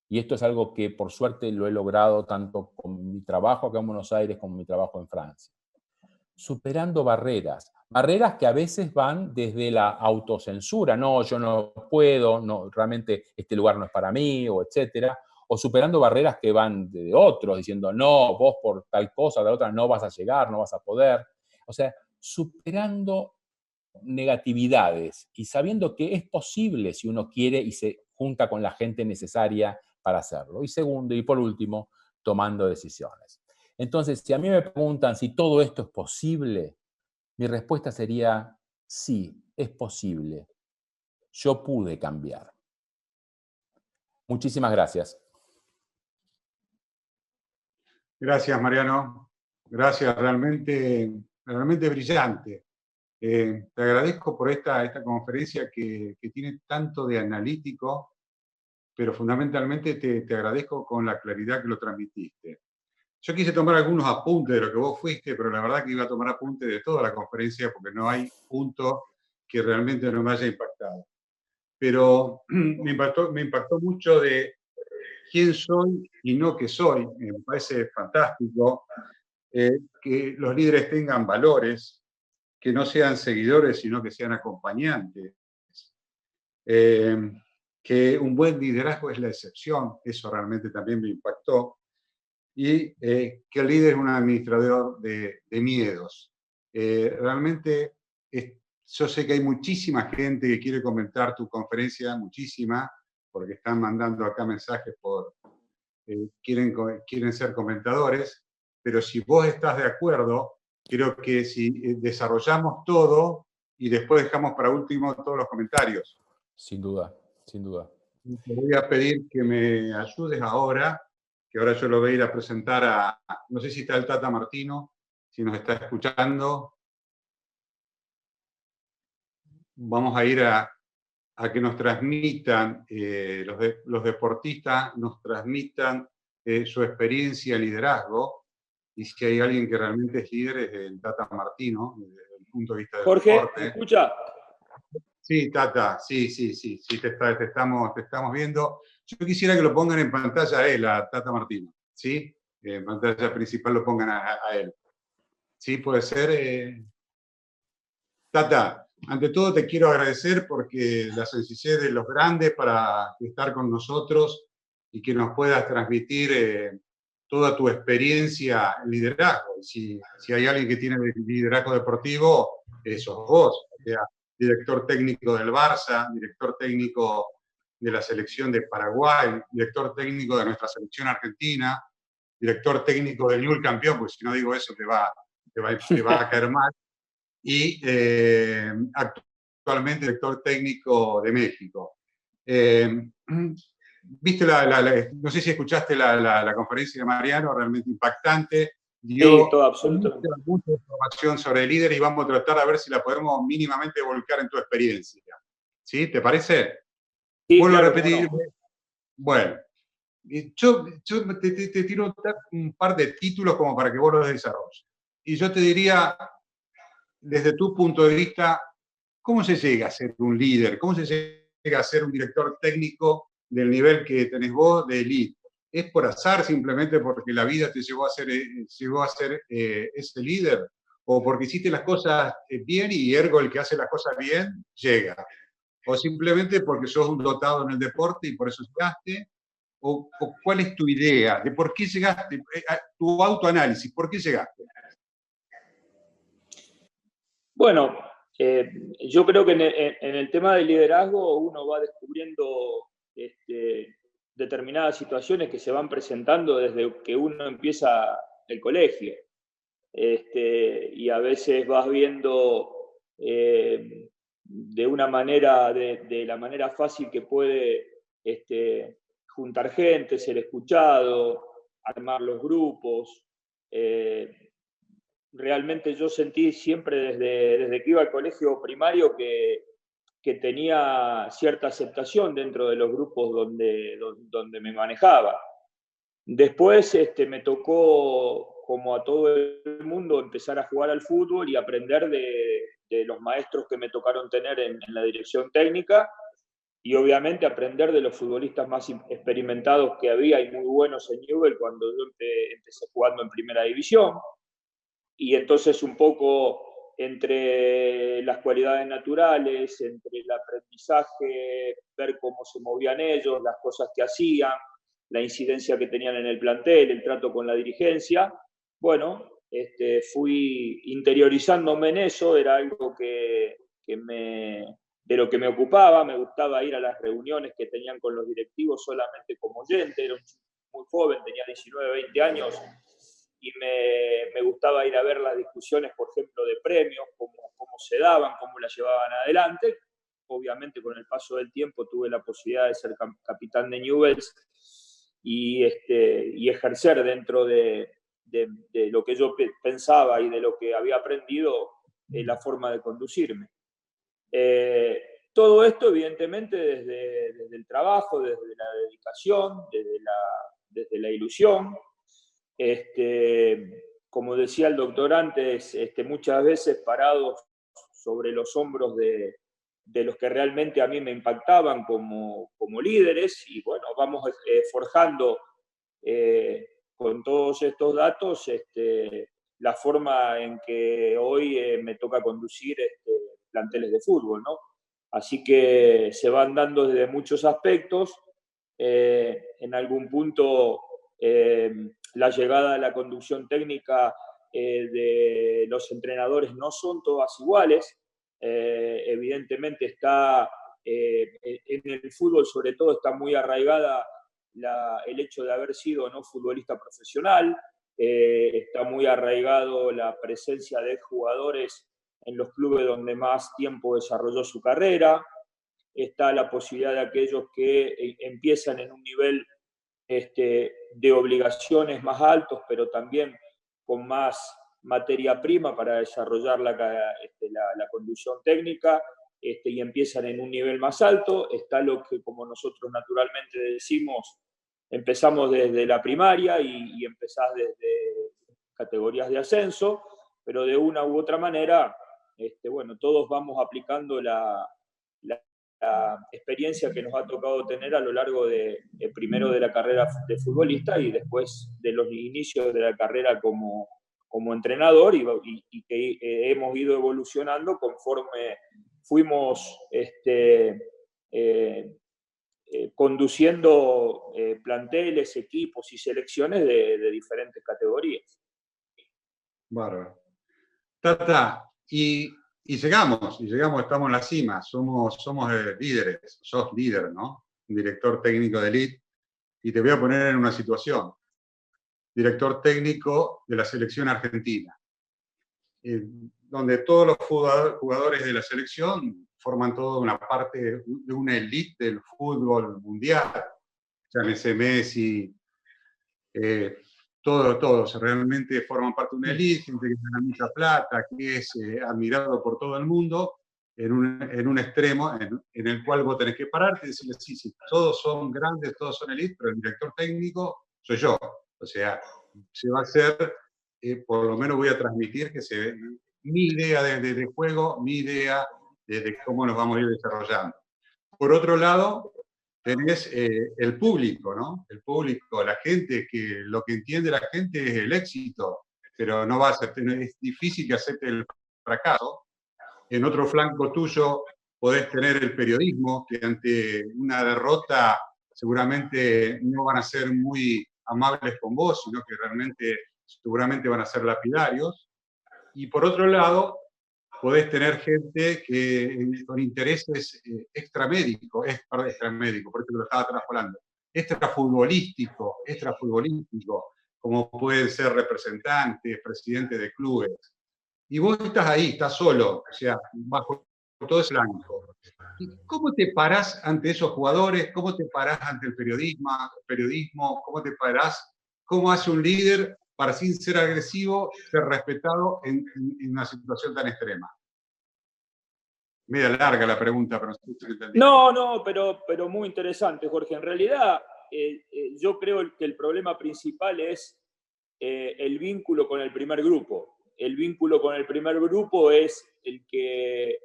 Y esto es algo que por suerte lo he logrado tanto con mi trabajo acá en Buenos Aires como mi trabajo en Francia. Superando barreras. Barreras que a veces van desde la autocensura. No, yo no puedo, no, realmente este lugar no es para mí, o etcétera. O superando barreras que van de otros, diciendo, no, vos por tal cosa, tal otra, no vas a llegar, no vas a poder. O sea, superando negatividades y sabiendo que es posible si uno quiere y se junta con la gente necesaria para hacerlo. Y segundo, y por último, tomando decisiones. Entonces, si a mí me preguntan si todo esto es posible, mi respuesta sería sí, es posible. Yo pude cambiar. Muchísimas gracias. Gracias, Mariano. Gracias, realmente realmente brillante. Te agradezco por esta conferencia que tiene tanto de analítico, pero fundamentalmente te agradezco con la claridad que lo transmitiste. Yo quise tomar algunos apuntes de lo que vos fuiste, pero la verdad que iba a tomar apuntes de toda la conferencia porque no hay punto que realmente no me haya impactado. Pero me impactó mucho de quién soy y no qué soy. Me parece fantástico que los líderes tengan valores, que no sean seguidores, sino que sean acompañantes. Que un buen liderazgo es la excepción, eso realmente también me impactó. Y que el líder es un administrador de miedos. Realmente yo sé que hay muchísima gente que quiere comentar tu conferencia, muchísima, porque están mandando acá mensajes quieren ser comentadores, pero si vos estás de acuerdo, creo que si desarrollamos todo y después dejamos para último todos los comentarios. Sin duda, sin duda. Te voy a pedir que me ayudes ahora, que ahora yo lo voy a ir a presentar no sé si está el Tata Martino, si nos está escuchando. Vamos a ir a que nos transmitan, los deportistas nos transmitan su experiencia en liderazgo, y si hay alguien que realmente es líder es el Tata Martino, desde el punto de vista del Jorge, deporte. ¿me escucha? Sí, Tata, sí, te estamos viendo. Yo quisiera que lo pongan en pantalla a él, a Tata Martino, ¿sí? En pantalla principal lo pongan a él. ¿Sí? Puede ser. Tata, ante todo te quiero agradecer porque la sencillez de los grandes para estar con nosotros y que nos puedas transmitir toda tu experiencia en liderazgo. Si hay alguien que tiene liderazgo deportivo, sos vos. O sea, director técnico del Barça, director técnico de la selección de Paraguay, director técnico de nuestra selección argentina, director técnico del Newell's campeón, porque si no digo eso te va a caer mal. Y actualmente director técnico de México. Viste no sé si escuchaste la conferencia de Mariano, realmente impactante. Dio Sí, todo absolutamente. mucha información sobre el líder y vamos a tratar a ver si la podemos mínimamente volcar en tu experiencia. ¿Sí? ¿Te parece? Sí, Vuelvo claro, a repetir. no. Bueno, yo te tiro un par de títulos como para que vos los desarrolles. Y yo te diría, desde tu punto de vista, ¿cómo se llega a ser un líder? ¿Cómo se llega a ser un director técnico del nivel que tenés vos de elite? ¿Es por azar simplemente porque la vida te llevó a ser ese líder? ¿O porque hiciste las cosas bien y ergo el que hace las cosas bien llega? ¿O simplemente porque sos un dotado en el deporte y por eso llegaste? ¿O cuál es tu idea de por qué llegaste? Tu autoanálisis, ¿por qué llegaste? Bueno, yo creo que en el tema del liderazgo uno va descubriendo determinadas situaciones que se van presentando desde que uno empieza el colegio. Y a veces vas viendo de una manera, de la manera fácil que puede juntar gente, ser escuchado, armar los grupos. Realmente yo sentí siempre desde que iba al colegio primario que tenía cierta aceptación dentro de los grupos donde me manejaba. Después me tocó, como a todo el mundo, empezar a jugar al fútbol y aprender de los maestros que me tocaron tener en la dirección técnica, y obviamente aprender de los futbolistas más experimentados que había y muy buenos en Newell's cuando yo empecé jugando en primera división. Y entonces un poco entre las cualidades naturales, entre el aprendizaje, ver cómo se movían ellos, las cosas que hacían, la incidencia que tenían en el plantel, el trato con la dirigencia, bueno, fui interiorizándome en eso, era algo de lo que me ocupaba. Me gustaba ir a las reuniones que tenían con los directivos solamente como oyente, era un chico muy joven, tenía 19, 20 años, y me gustaba ir a ver las discusiones, por ejemplo, de premios, cómo se daban, cómo las llevaban adelante. Obviamente, con el paso del tiempo tuve la posibilidad de ser capitán de Newell's y ejercer dentro de de lo que yo pensaba y de lo que había aprendido, la forma de conducirme. Todo esto, evidentemente, desde el trabajo, desde la dedicación, desde la ilusión. Como decía el doctor antes, muchas veces parados sobre los hombros de los que realmente a mí me impactaban como líderes, y bueno, vamos forjando con todos estos datos la forma en que hoy me toca conducir planteles de fútbol, ¿no? Así que se van dando desde muchos aspectos. En algún punto, la llegada a la conducción técnica de los entrenadores no son todas iguales. Evidentemente está, en el fútbol sobre todo, está muy arraigada el hecho de haber sido no futbolista profesional, está muy arraigado la presencia de jugadores en los clubes donde más tiempo desarrolló su carrera, está la posibilidad de aquellos que empiezan en un nivel de obligaciones más altos, pero también con más materia prima para desarrollar la conducción técnica, y empiezan en un nivel más alto. Está lo que, como nosotros naturalmente decimos, empezamos desde la primaria y empezás desde categorías de ascenso, pero de una u otra manera, bueno, todos vamos aplicando la experiencia que nos ha tocado tener a lo largo primero de la carrera de futbolista y después de los inicios de la carrera como entrenador, y que hemos ido evolucionando conforme fuimos conduciendo planteles, equipos y selecciones de diferentes categorías. Bárbaro. Tata, y llegamos, estamos en la cima, somos líderes, sos líder, ¿no? Un director técnico de élite, y te voy a poner en una situación. Director técnico de la selección argentina, donde todos los jugadores de la selección forman toda una parte de una élite del fútbol mundial. Llámese Messi, todos realmente forman parte de una élite, gente que gana mucha plata, que es admirado por todo el mundo, en un extremo en el cual vos tenés que pararte y decirle, sí, todos son grandes, todos son élite, pero el director técnico soy yo. O sea, se va a hacer, por lo menos voy a transmitir mi idea de juego, mi idea de cómo nos vamos a ir desarrollando. Por otro lado, tenés el público, ¿no? El público, la gente, que lo que entiende la gente es el éxito, pero no va a ser, es difícil que acepte el fracaso. En otro flanco tuyo podés tener el periodismo, que ante una derrota seguramente no van a ser muy amables con vos, sino que realmente seguramente van a ser lapidarios. Y por otro lado, podés tener gente con intereses extramédicos, por eso lo estaba traspolando, extrafutbolístico, como pueden ser representantes, presidentes de clubes. Y vos estás ahí, estás solo, o sea, bajo todo ese blanco. ¿Y cómo te parás ante esos jugadores? ¿Cómo te parás ante el periodismo? ¿Cómo te parás? ¿Cómo hace un líder para, sin ser agresivo, ser respetado en una situación tan extrema? Media larga la pregunta, pero no sé si entendí. No, pero muy interesante, Jorge. En realidad, yo creo que el problema principal es el vínculo con el primer grupo. El vínculo con el primer grupo es el que,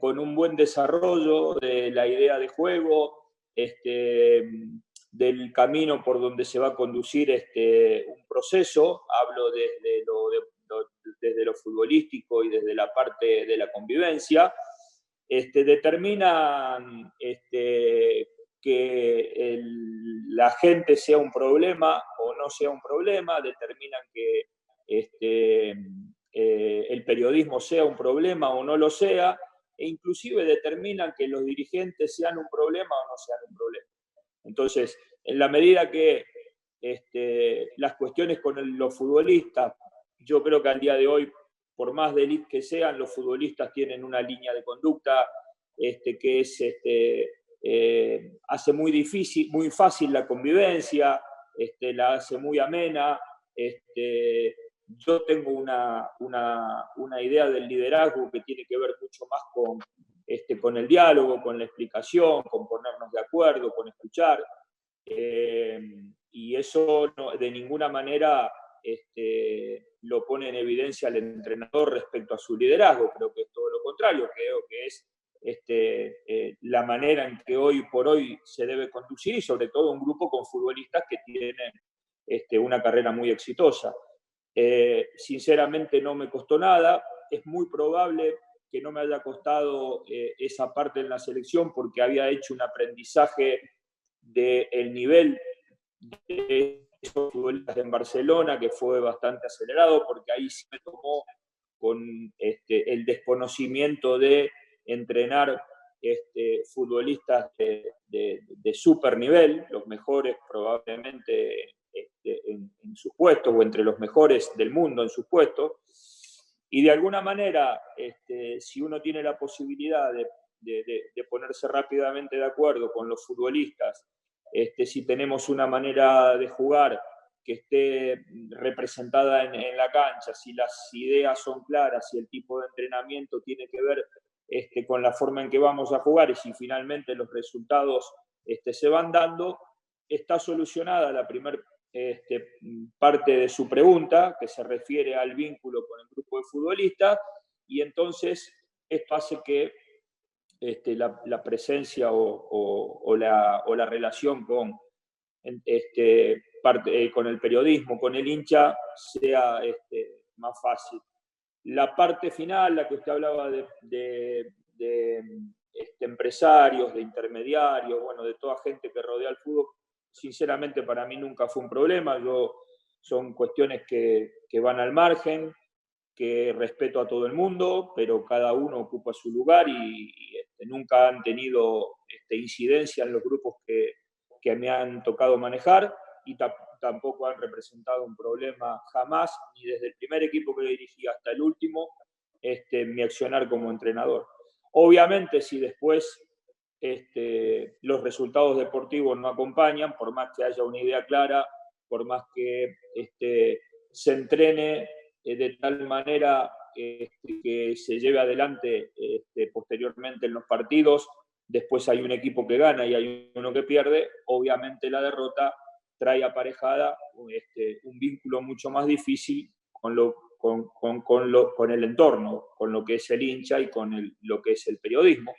con un buen desarrollo de la idea de juego, del camino por donde se va a conducir un proceso, hablo desde lo futbolístico y desde la parte de la convivencia, determinan que la gente sea un problema o no sea un problema, determinan que el periodismo sea un problema o no lo sea, e inclusive determinan que los dirigentes sean un problema o no sean un problema. Entonces, en la medida que las cuestiones con los futbolistas, yo creo que al día de hoy, por más de élite que sean, los futbolistas tienen una línea de conducta que es hace muy fácil la convivencia, la hace muy amena, Yo tengo una idea del liderazgo que tiene que ver mucho más con el diálogo, con la explicación, con ponernos de acuerdo, con escuchar. Y eso de ninguna manera lo pone en evidencia al entrenador respecto a su liderazgo. Creo que es todo lo contrario, creo que es la manera en que hoy por hoy se debe conducir, y sobre todo un grupo con futbolistas que tienen una carrera muy exitosa. Sinceramente no me costó nada, es muy probable que no me haya costado esa parte en la selección porque había hecho un aprendizaje del nivel de esos futbolistas en Barcelona que fue bastante acelerado, porque ahí sí me tomó con el desconocimiento de entrenar futbolistas de super nivel, los mejores probablemente en sus puestos o entre los mejores del mundo en sus puestos. Y de alguna manera, si uno tiene la posibilidad de ponerse rápidamente de acuerdo con los futbolistas, si tenemos una manera de jugar que esté representada en la cancha, si las ideas son claras, si el tipo de entrenamiento tiene que ver con la forma en que vamos a jugar y si finalmente los resultados se van dando, está solucionada la primera parte de su pregunta, que se refiere al vínculo con el grupo de futbolistas, y entonces esto hace que la presencia o la relación con con el periodismo, con el hincha, sea más fácil. La parte final, la que usted hablaba de empresarios, de intermediarios, bueno, de toda gente que rodea el fútbol, sinceramente para mí nunca fue un problema. Son cuestiones que van al margen, que respeto a todo el mundo, pero cada uno ocupa su lugar y nunca han tenido incidencia en los grupos que me han tocado manejar y tampoco han representado un problema jamás, ni desde el primer equipo que dirigí hasta el último, mi accionar como entrenador. Obviamente, si después los resultados deportivos no acompañan, por más que haya una idea clara, por más que se entrene de tal manera que se lleve adelante posteriormente en los partidos, después hay un equipo que gana y hay uno que pierde, obviamente la derrota trae aparejada un vínculo mucho más difícil con el entorno, con lo que es el hincha y con lo que es el periodismo.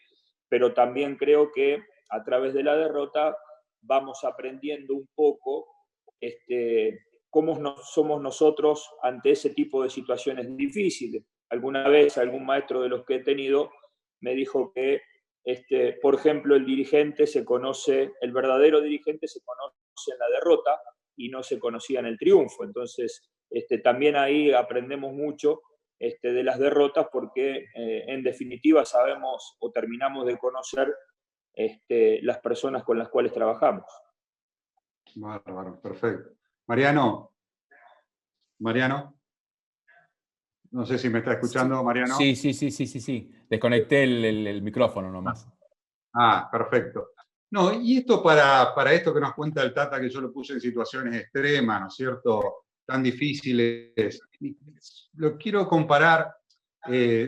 Pero también creo que a través de la derrota vamos aprendiendo un poco cómo somos nosotros ante ese tipo de situaciones difíciles. Alguna vez algún maestro de los que he tenido me dijo que, por ejemplo, el verdadero dirigente se conoce en la derrota y no se conocía en el triunfo. Entonces, también ahí aprendemos mucho de las derrotas porque, en definitiva, sabemos o terminamos de conocer las personas con las cuales trabajamos. Bárbaro, perfecto. Mariano, no sé si me está escuchando, Mariano. Sí. Desconecté el micrófono nomás. Perfecto. No, y esto para esto que nos cuenta el Tata, que yo lo puse en situaciones extremas, ¿no es cierto?, tan difíciles. Lo quiero comparar,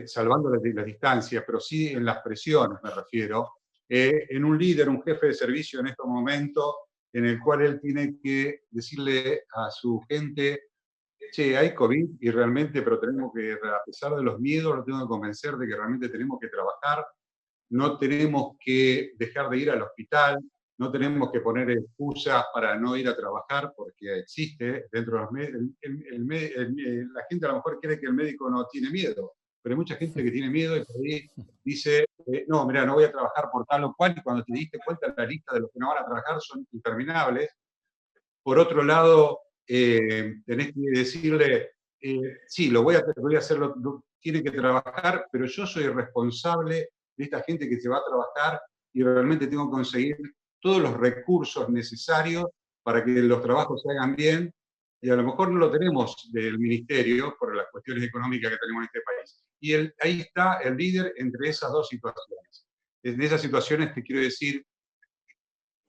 salvando las distancias, pero sí en las presiones me refiero, en un líder, un jefe de servicio en estos momentos, en el cual él tiene que decirle a su gente: che, hay COVID y realmente, pero tenemos que, a pesar de los miedos, lo tengo que convencer de que realmente tenemos que trabajar, no tenemos que dejar de ir al hospital, no tenemos que poner excusas para no ir a trabajar, porque existe dentro de los medios. La gente a lo mejor cree que el médico no tiene miedo, pero hay mucha gente que tiene miedo y por ahí dice, no, mira, no voy a trabajar por tal o cual, y cuando te diste cuenta la lista de los que no van a trabajar son interminables. Por otro lado, tenés que decirle, sí, lo voy a hacer, tiene que trabajar, pero yo soy responsable de esta gente que se va a trabajar y realmente tengo que conseguir todos los recursos necesarios para que los trabajos se hagan bien, y a lo mejor no lo tenemos del ministerio por las cuestiones económicas que tenemos en este país. Y ahí está el líder entre esas dos situaciones. Desde esas situaciones te quiero decir,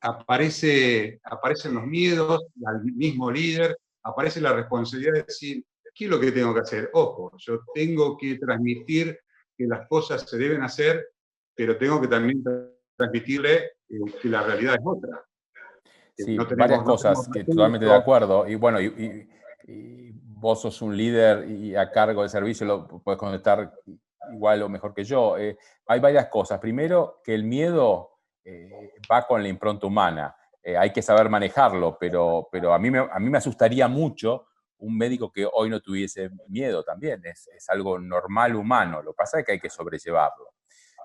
aparecen los miedos al mismo líder, aparece la responsabilidad de decir, ¿qué es lo que tengo que hacer? Ojo, yo tengo que transmitir que las cosas se deben hacer, pero tengo que también transmitirle que la realidad es otra. Sí, No varias tenemos, no tenemos cosas que totalmente de recursos. acuerdo. Y bueno, y vos sos un líder y a cargo del servicio lo puedes contestar igual o mejor que yo. Hay varias cosas. Primero, que el miedo va con la impronta humana. Hay que saber manejarlo, pero a mí me asustaría mucho un médico que hoy no tuviese miedo también. Es algo normal humano. Lo que pasa es que hay que sobrellevarlo.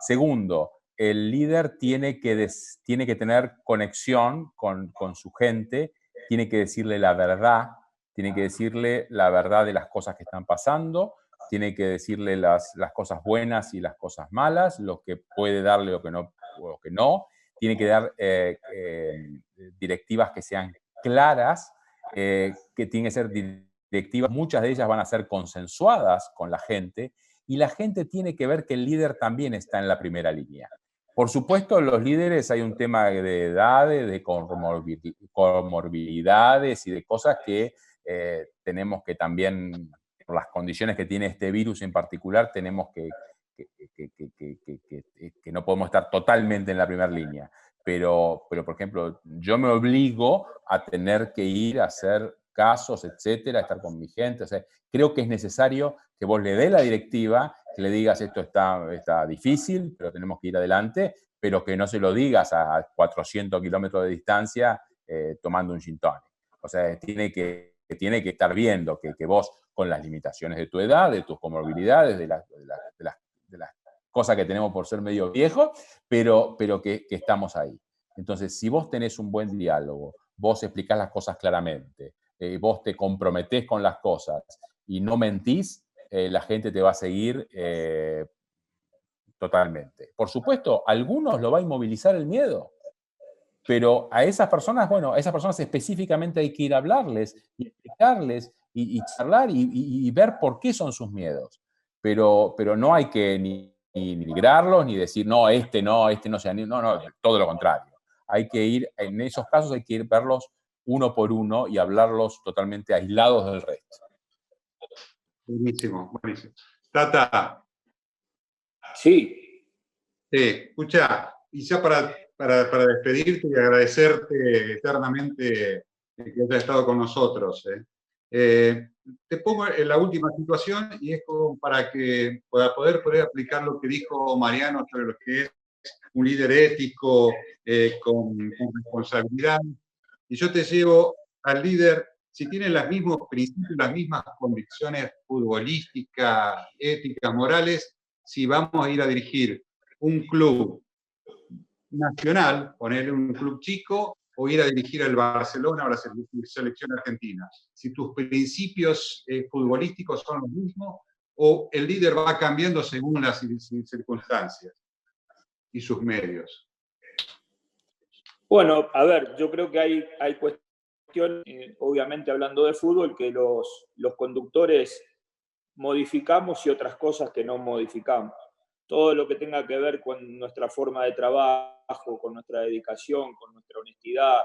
Segundo, el líder tiene que tener conexión con su gente, tiene que decirle la verdad, tiene que decirle la verdad de las cosas que están pasando, tiene que decirle las cosas buenas y las cosas malas, lo que puede darle, lo que no. Tiene que dar directivas que sean claras, que tienen que ser directivas, muchas de ellas van a ser consensuadas con la gente, y la gente tiene que ver que el líder también está en la primera línea. Por supuesto, los líderes hay un tema de edades, de comorbilidades y de cosas que tenemos que también, por las condiciones que tiene este virus en particular, tenemos que no podemos estar totalmente en la primera línea. Pero, por ejemplo, yo me obligo a tener que ir a hacer casos, etcétera, a estar con mi gente. O sea, creo que es necesario que vos le des la directiva, que le digas esto está difícil, pero tenemos que ir adelante, pero que no se lo digas a 400 kilómetros de distancia tomando un gin tonic. O sea, tiene que estar viendo que vos, con las limitaciones de tu edad, de tus comorbilidades, de las cosas que tenemos por ser medio viejos, pero que estamos ahí. Entonces, si vos tenés un buen diálogo, vos explicás las cosas claramente, vos te comprometés con las cosas y no mentís, la gente te va a seguir totalmente. Por supuesto, a algunos lo va a inmovilizar el miedo, pero a esas personas, bueno, a esas personas específicamente hay que ir a hablarles y explicarles y charlar y ver por qué son sus miedos. Pero no hay que ni migrarlos ni decir, no, este no sea, no, todo lo contrario. Hay que ir, en esos casos hay que ir verlos uno por uno y hablarlos totalmente aislados del resto. Buenísimo, buenísimo. Tata. Sí. Escucha, y ya para despedirte y agradecerte eternamente que hayas estado con nosotros. Te pongo en la última situación y es como para poder aplicar lo que dijo Mariano sobre lo que es un líder ético con responsabilidad. Y yo te llevo al líder, si tiene los mismos principios, las mismas convicciones futbolísticas, éticas, morales, si vamos a ir a dirigir un club nacional, ponerle un club chico, o ir a dirigir al Barcelona o la selección argentina. Si tus principios futbolísticos son los mismos, o el líder va cambiando según las circunstancias y sus medios. Bueno, a ver, yo creo que hay cuestiones, obviamente hablando de fútbol, que los conductores modificamos y otras cosas que no modificamos. Todo lo que tenga que ver con nuestra forma de trabajo, con nuestra dedicación, con nuestra honestidad,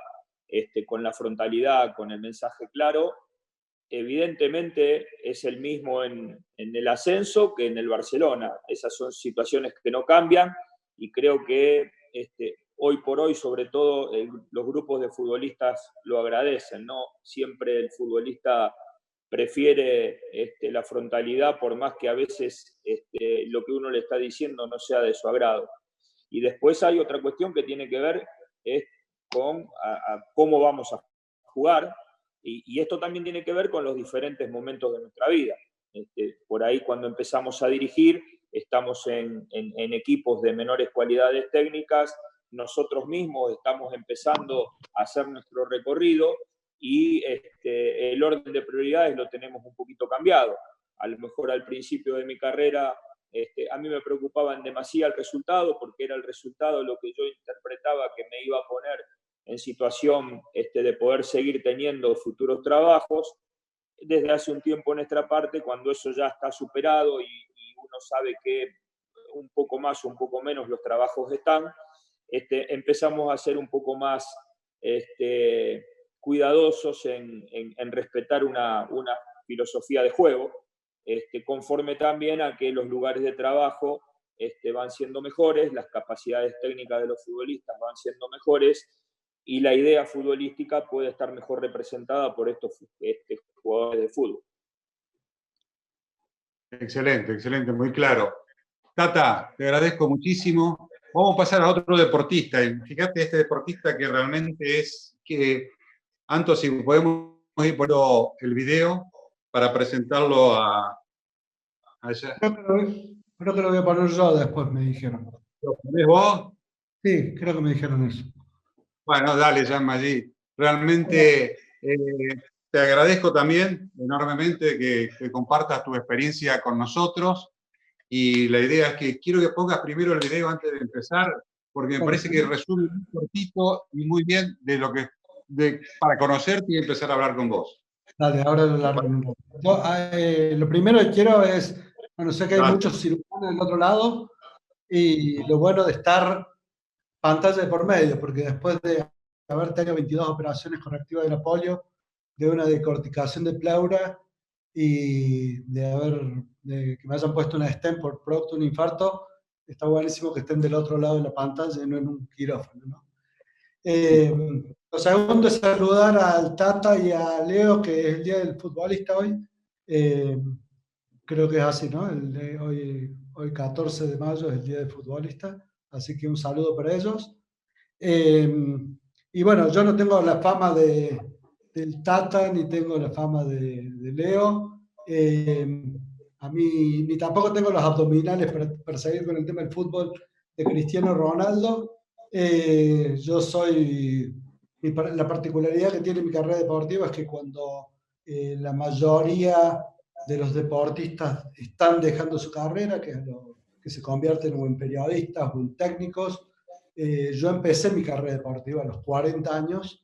con la frontalidad, con el mensaje claro, evidentemente es el mismo en el ascenso que en el Barcelona. Esas son situaciones que no cambian y creo que hoy por hoy, sobre todo, los grupos de futbolistas lo agradecen, ¿no? Siempre el futbolista prefiere la frontalidad, por más que a veces lo que uno le está diciendo no sea de su agrado. Y después hay otra cuestión que tiene que ver con cómo vamos a jugar, y esto también tiene que ver con los diferentes momentos de nuestra vida. Por ahí cuando empezamos a dirigir, estamos en equipos de menores cualidades técnicas, nosotros mismos estamos empezando a hacer nuestro recorrido y el orden de prioridades lo tenemos un poquito cambiado. A lo mejor al principio de mi carrera a mí me preocupaba en demasía el resultado, porque era el resultado lo que yo interpretaba que me iba a poner en situación de poder seguir teniendo futuros trabajos. Desde hace un tiempo en nuestra parte, cuando eso ya está superado y uno sabe que un poco más o un poco menos los trabajos están, empezamos a ser un poco más cuidadosos en respetar una filosofía de juego, conforme también a que los lugares de trabajo van siendo mejores, las capacidades técnicas de los futbolistas van siendo mejores y la idea futbolística puede estar mejor representada por estos jugadores de fútbol. Excelente, excelente, muy claro. Tata, te agradezco muchísimo. Vamos a pasar a otro deportista. Fíjate, este deportista que realmente es que, Anto, si podemos ir por el video para presentarlo a allá. Creo que lo voy a poner yo después, me dijeron. ¿Lo ponés vos? Sí, creo que me dijeron eso. Bueno, dale, Jean-Marie. Realmente te agradezco también enormemente que compartas tu experiencia con nosotros. Y la idea es que quiero que pongas primero el video antes de empezar, porque me parece que resume muy cortito y muy bien de lo que para conocerte y empezar a hablar con vos. Dale, ahora lo largo. Lo primero que quiero es, bueno, sé que hay muchos cirujanos del otro lado y lo bueno de estar pantalla de por medio, porque después de haber tenido 22 operaciones correctivas de la polio, de una decorticación de pleura y de que me hayan puesto una stent por producto de un infarto, está buenísimo que estén del otro lado de la pantalla y no en un quirófano, ¿no? Lo segundo es saludar al Tata y a Leo, que es el día del futbolista hoy. Creo que es así, ¿no? Hoy 14 de mayo es el día del futbolista, así que un saludo para ellos. Y bueno, yo no tengo la fama del Tata, ni tengo la fama de Leo. A mí, ni tampoco tengo los abdominales para seguir con el tema del fútbol de Cristiano Ronaldo. Yo soy... La particularidad que tiene mi carrera deportiva es que cuando la mayoría de los deportistas están dejando su carrera, que se convierten o en periodistas o en técnicos, yo empecé mi carrera deportiva a los 40 años.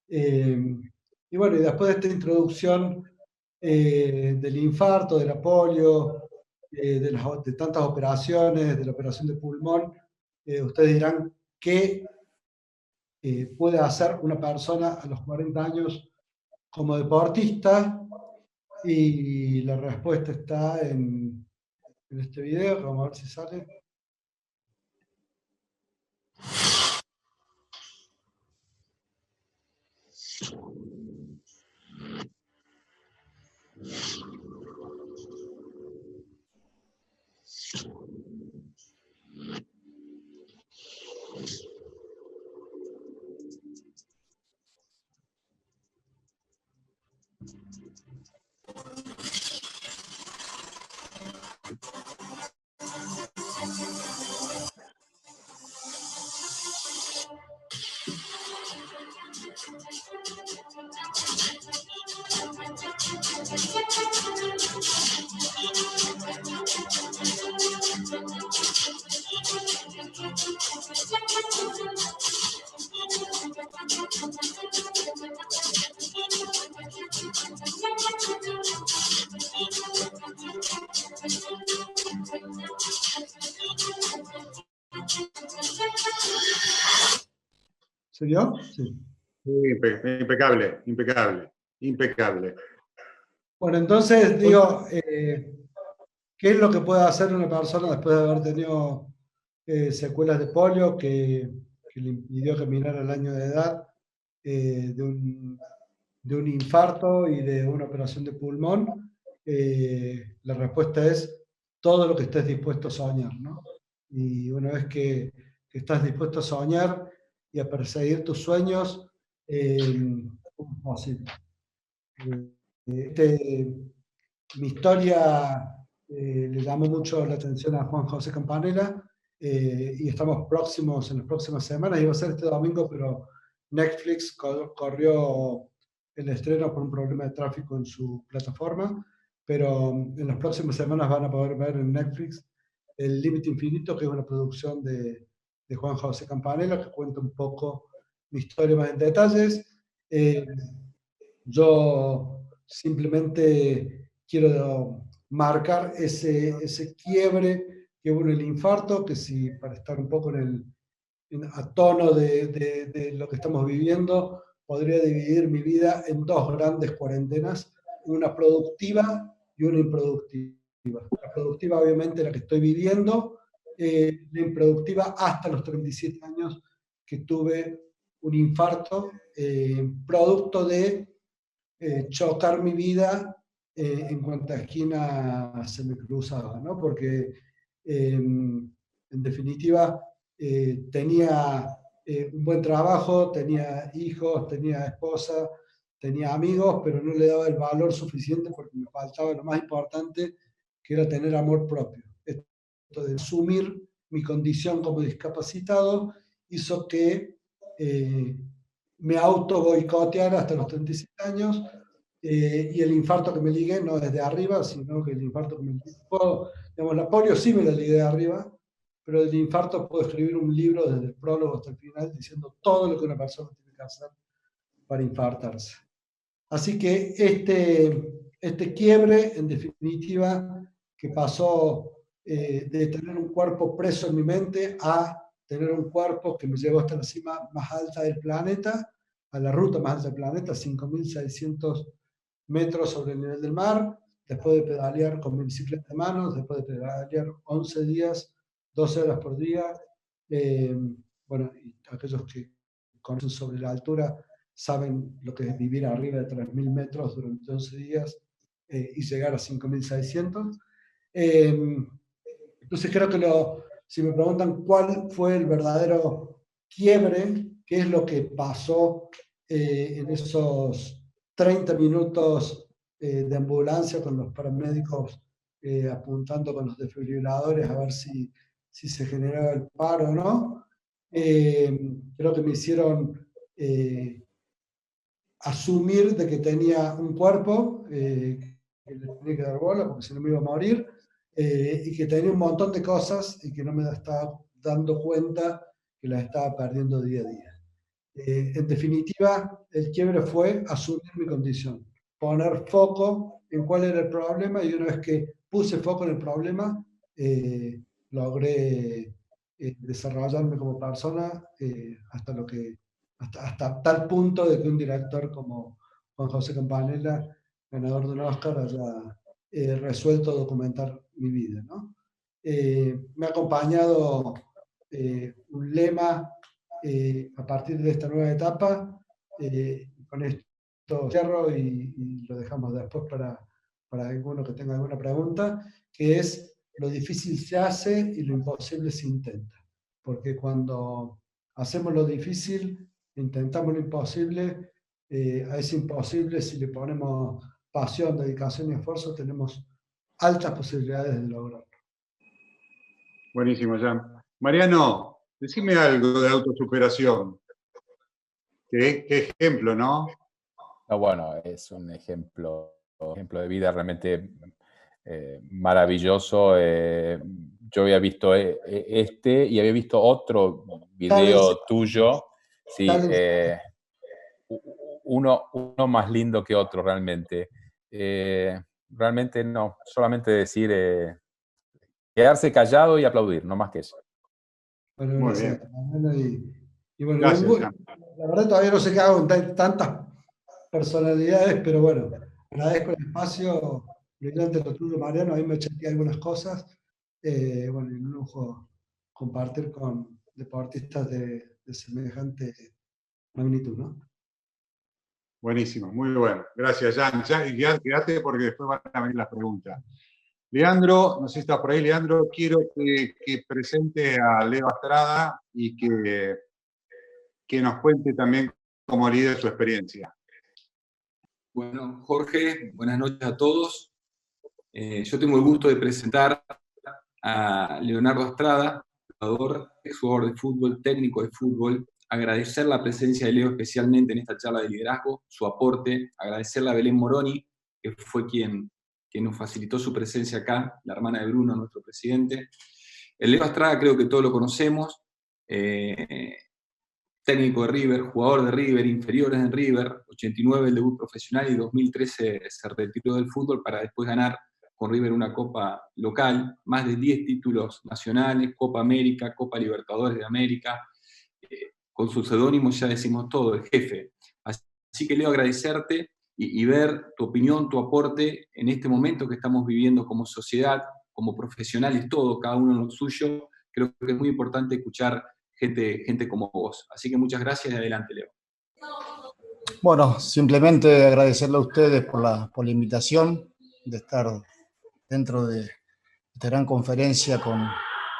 Y bueno, y después de esta introducción del infarto, de la polio, de tantas operaciones, de la operación de pulmón, ustedes dirán qué puede hacer una persona a los 40 años como deportista, y la respuesta está en este video, que vamos a ver si sale. ¿Se vio? Sí. Impecable, impecable, impecable. Bueno, entonces digo, ¿qué es lo que puede hacer una persona después de haber tenido secuelas de polio que le impidió caminar al año de edad, de un infarto y de una operación de pulmón? La respuesta es todo lo que estés dispuesto a soñar, ¿no? Y una vez que estás dispuesto a soñar y a perseguir tus sueños, es posible. Mi historia le llamó mucho la atención a Juan José Campanella, y estamos próximos, en las próximas semanas, iba a ser este domingo, pero Netflix corrió el estreno por un problema de tráfico en su plataforma, pero en las próximas semanas van a poder ver en Netflix El Límite Infinito, que es una producción de Juan José Campanella, que cuenta un poco mi historia más en detalles. Yo simplemente quiero marcar ese quiebre que hubo en el infarto, que para estar un poco a tono de lo que estamos viviendo, podría dividir mi vida en dos grandes cuarentenas, una productiva y una improductiva. La productiva, obviamente, la que estoy viviendo, la improductiva hasta los 37 años, que tuve un infarto, producto de chocar mi vida en cuanto a esquina se me cruzaba, ¿no? Porque en definitiva tenía un buen trabajo, tenía hijos, tenía esposa, tenía amigos, pero no le daba el valor suficiente porque me faltaba lo más importante, que era tener amor propio. Esto de asumir mi condición como discapacitado hizo que me auto boicoteara hasta los 37 años, y el infarto que me ligué no desde arriba, sino que el infarto que me ligué, digamos, la polio sí me la ligué de arriba, pero del infarto puedo escribir un libro desde el prólogo hasta el final diciendo todo lo que una persona tiene que hacer para infartarse. Así que este quiebre, en definitiva, que pasó de tener un cuerpo preso en mi mente a tener un cuerpo que me llevó hasta la cima más alta del planeta, a la ruta más alta del planeta, 5.600 metros sobre el nivel del mar, después de pedalear con mi bicicleta de manos, después de pedalear 11 días, 12 horas por día. Bueno, y aquellos que conocen sobre la altura saben lo que es vivir arriba de 3.000 metros durante 11 días y llegar a 5.600. Entonces creo que si me preguntan cuál fue el verdadero quiebre, qué es lo que pasó en esos 30 minutos de ambulancia con los paramédicos apuntando con los desfibriladores a ver si se generaba el paro o no, creo que me hicieron asumir de que tenía un cuerpo que le tenía que dar bola porque si no me iba a morir, y que tenía un montón de cosas y que no me estaba dando cuenta que las estaba perdiendo día a día. En definitiva, el quiebre fue asumir mi condición, poner foco en cuál era el problema, y una vez que puse foco en el problema, logré desarrollarme como persona hasta tal punto de que un director como Juan José Campanella, ganador de un Oscar, haya resuelto documentar mi vida, ¿no? Me ha acompañado un lema a partir de esta nueva etapa. Con esto cierro y lo dejamos después para alguno que tenga alguna pregunta, que es: lo difícil se hace y lo imposible se intenta. Porque cuando hacemos lo difícil, intentamos lo imposible, a ese imposible, si le ponemos pasión, dedicación y esfuerzo, tenemos altas posibilidades de lograrlo. Buenísimo, Jan. Mariano, decime algo de autosuperación. ¿Qué ejemplo, no? Bueno, es un ejemplo de vida realmente maravilloso. Yo había visto y había visto otro video tuyo. Sí, uno más lindo que otro realmente. Realmente no, solamente decir, quedarse callado y aplaudir, no más que eso. Bueno, muy gracias. bien. Y bueno, Gracias, la verdad todavía no sé qué hago en tantas personalidades, pero bueno, agradezco el espacio, brillante lo tuyo, Mariano, ahí me chequeé algunas cosas. Bueno, y un lujo compartir con deportistas de semejante magnitud, ¿no? Buenísimo, muy bueno. Gracias, Jan. Quédate porque después van a venir las preguntas. Leandro, no sé si está por ahí, Leandro, quiero que presente a Leo Astrada y que nos cuente también como líder su experiencia. Bueno, Jorge, buenas noches a todos. Yo tengo el gusto de presentar a Leonardo Astrada, exjugador de fútbol, técnico de fútbol. Agradecer la presencia de Leo especialmente en esta charla de liderazgo, su aporte. Agradecerle a Belén Moroni, que fue quien nos facilitó su presencia acá, la hermana de Bruno, nuestro presidente. El Leo Astrada creo que todos lo conocemos. Técnico de River, jugador de River, inferiores en River, 89 el debut profesional y 2013 se retiró del fútbol para después ganar con River una Copa local, más de 10 títulos nacionales, Copa América, Copa Libertadores de América, con su seudónimo ya decimos todo, el jefe. Así Así que, Leo, agradecerte y ver tu opinión, tu aporte en este momento que estamos viviendo como sociedad, como profesionales, todos, cada uno en lo suyo. Creo que es muy importante escuchar gente como vos. Así que muchas gracias y adelante, Leo. Bueno, simplemente agradecerle a ustedes por la invitación de estar dentro de esta gran conferencia con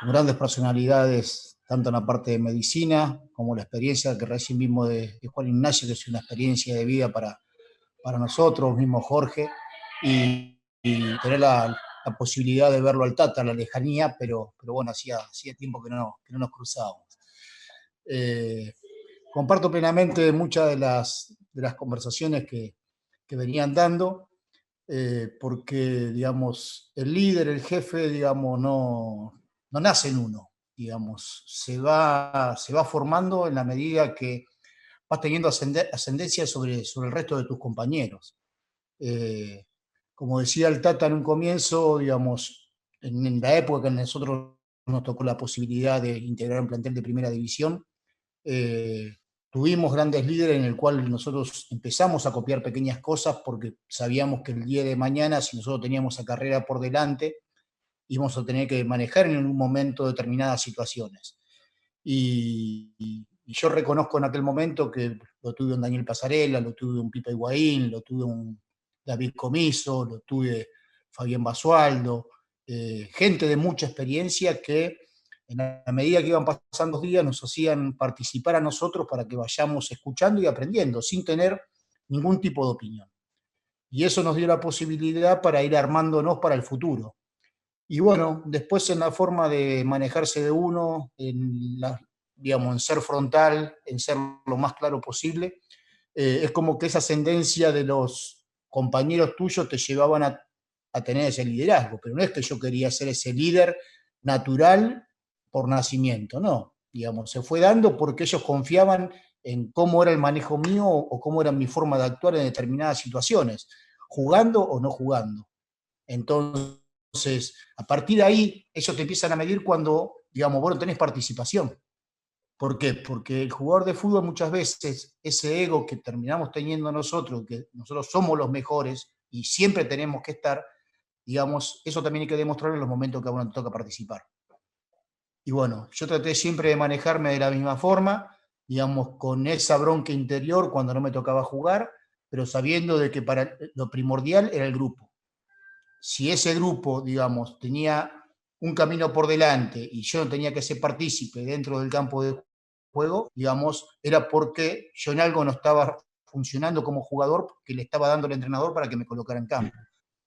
grandes personalidades, tanto en la parte de medicina como la experiencia que recién vimos de Juan Ignacio, que es una experiencia de vida para nosotros, mismo Jorge, y tener la posibilidad de verlo al Tata, a la lejanía, pero bueno, hacía tiempo que no nos cruzábamos. Comparto plenamente muchas de las conversaciones que venían dando, porque, digamos, el líder, el jefe, digamos, no nace en uno, digamos, se va formando en la medida que vas teniendo ascendencia sobre el resto de tus compañeros. Como decía el Tata en un comienzo, digamos, en la época que a nosotros nos tocó la posibilidad de integrar un plantel de primera división, tuvimos grandes líderes en el cual nosotros empezamos a copiar pequeñas cosas porque sabíamos que el día de mañana, si nosotros teníamos la carrera por delante, íbamos a tener que manejar en un momento determinadas situaciones. Y yo reconozco en aquel momento que lo tuve un Daniel Pasarela, lo tuve un Pipa Higuaín, lo tuve un David Comiso, lo tuve Fabián Basualdo, gente de mucha experiencia que en la medida que iban pasando los días nos hacían participar a nosotros para que vayamos escuchando y aprendiendo sin tener ningún tipo de opinión. Y eso nos dio la posibilidad para ir armándonos para el futuro. Y bueno, después en la forma de manejarse de uno, digamos, en ser frontal, en ser lo más claro posible, es como que esa ascendencia de los compañeros tuyos te llevaban a tener ese liderazgo, pero no es que yo quería ser ese líder natural por nacimiento, no, digamos, se fue dando porque ellos confiaban en cómo era el manejo mío o cómo era mi forma de actuar en determinadas situaciones, jugando o no jugando. Entonces, a partir de ahí, ellos te empiezan a medir cuando, digamos, vos no tenés participación. ¿Por qué? Porque el jugador de fútbol muchas veces, ese ego que terminamos teniendo nosotros, que nosotros somos los mejores y siempre tenemos que estar, digamos, eso también hay que demostrarlo en los momentos que a uno te toca participar. Y bueno, yo traté siempre de manejarme de la misma forma, digamos, con esa bronca interior cuando no me tocaba jugar, pero sabiendo de que para lo primordial era el grupo. Si ese grupo, digamos, tenía un camino por delante y yo no tenía que ser partícipe dentro del campo de juego, digamos, era porque yo en algo no estaba funcionando como jugador que le estaba dando el entrenador para que me colocara en campo.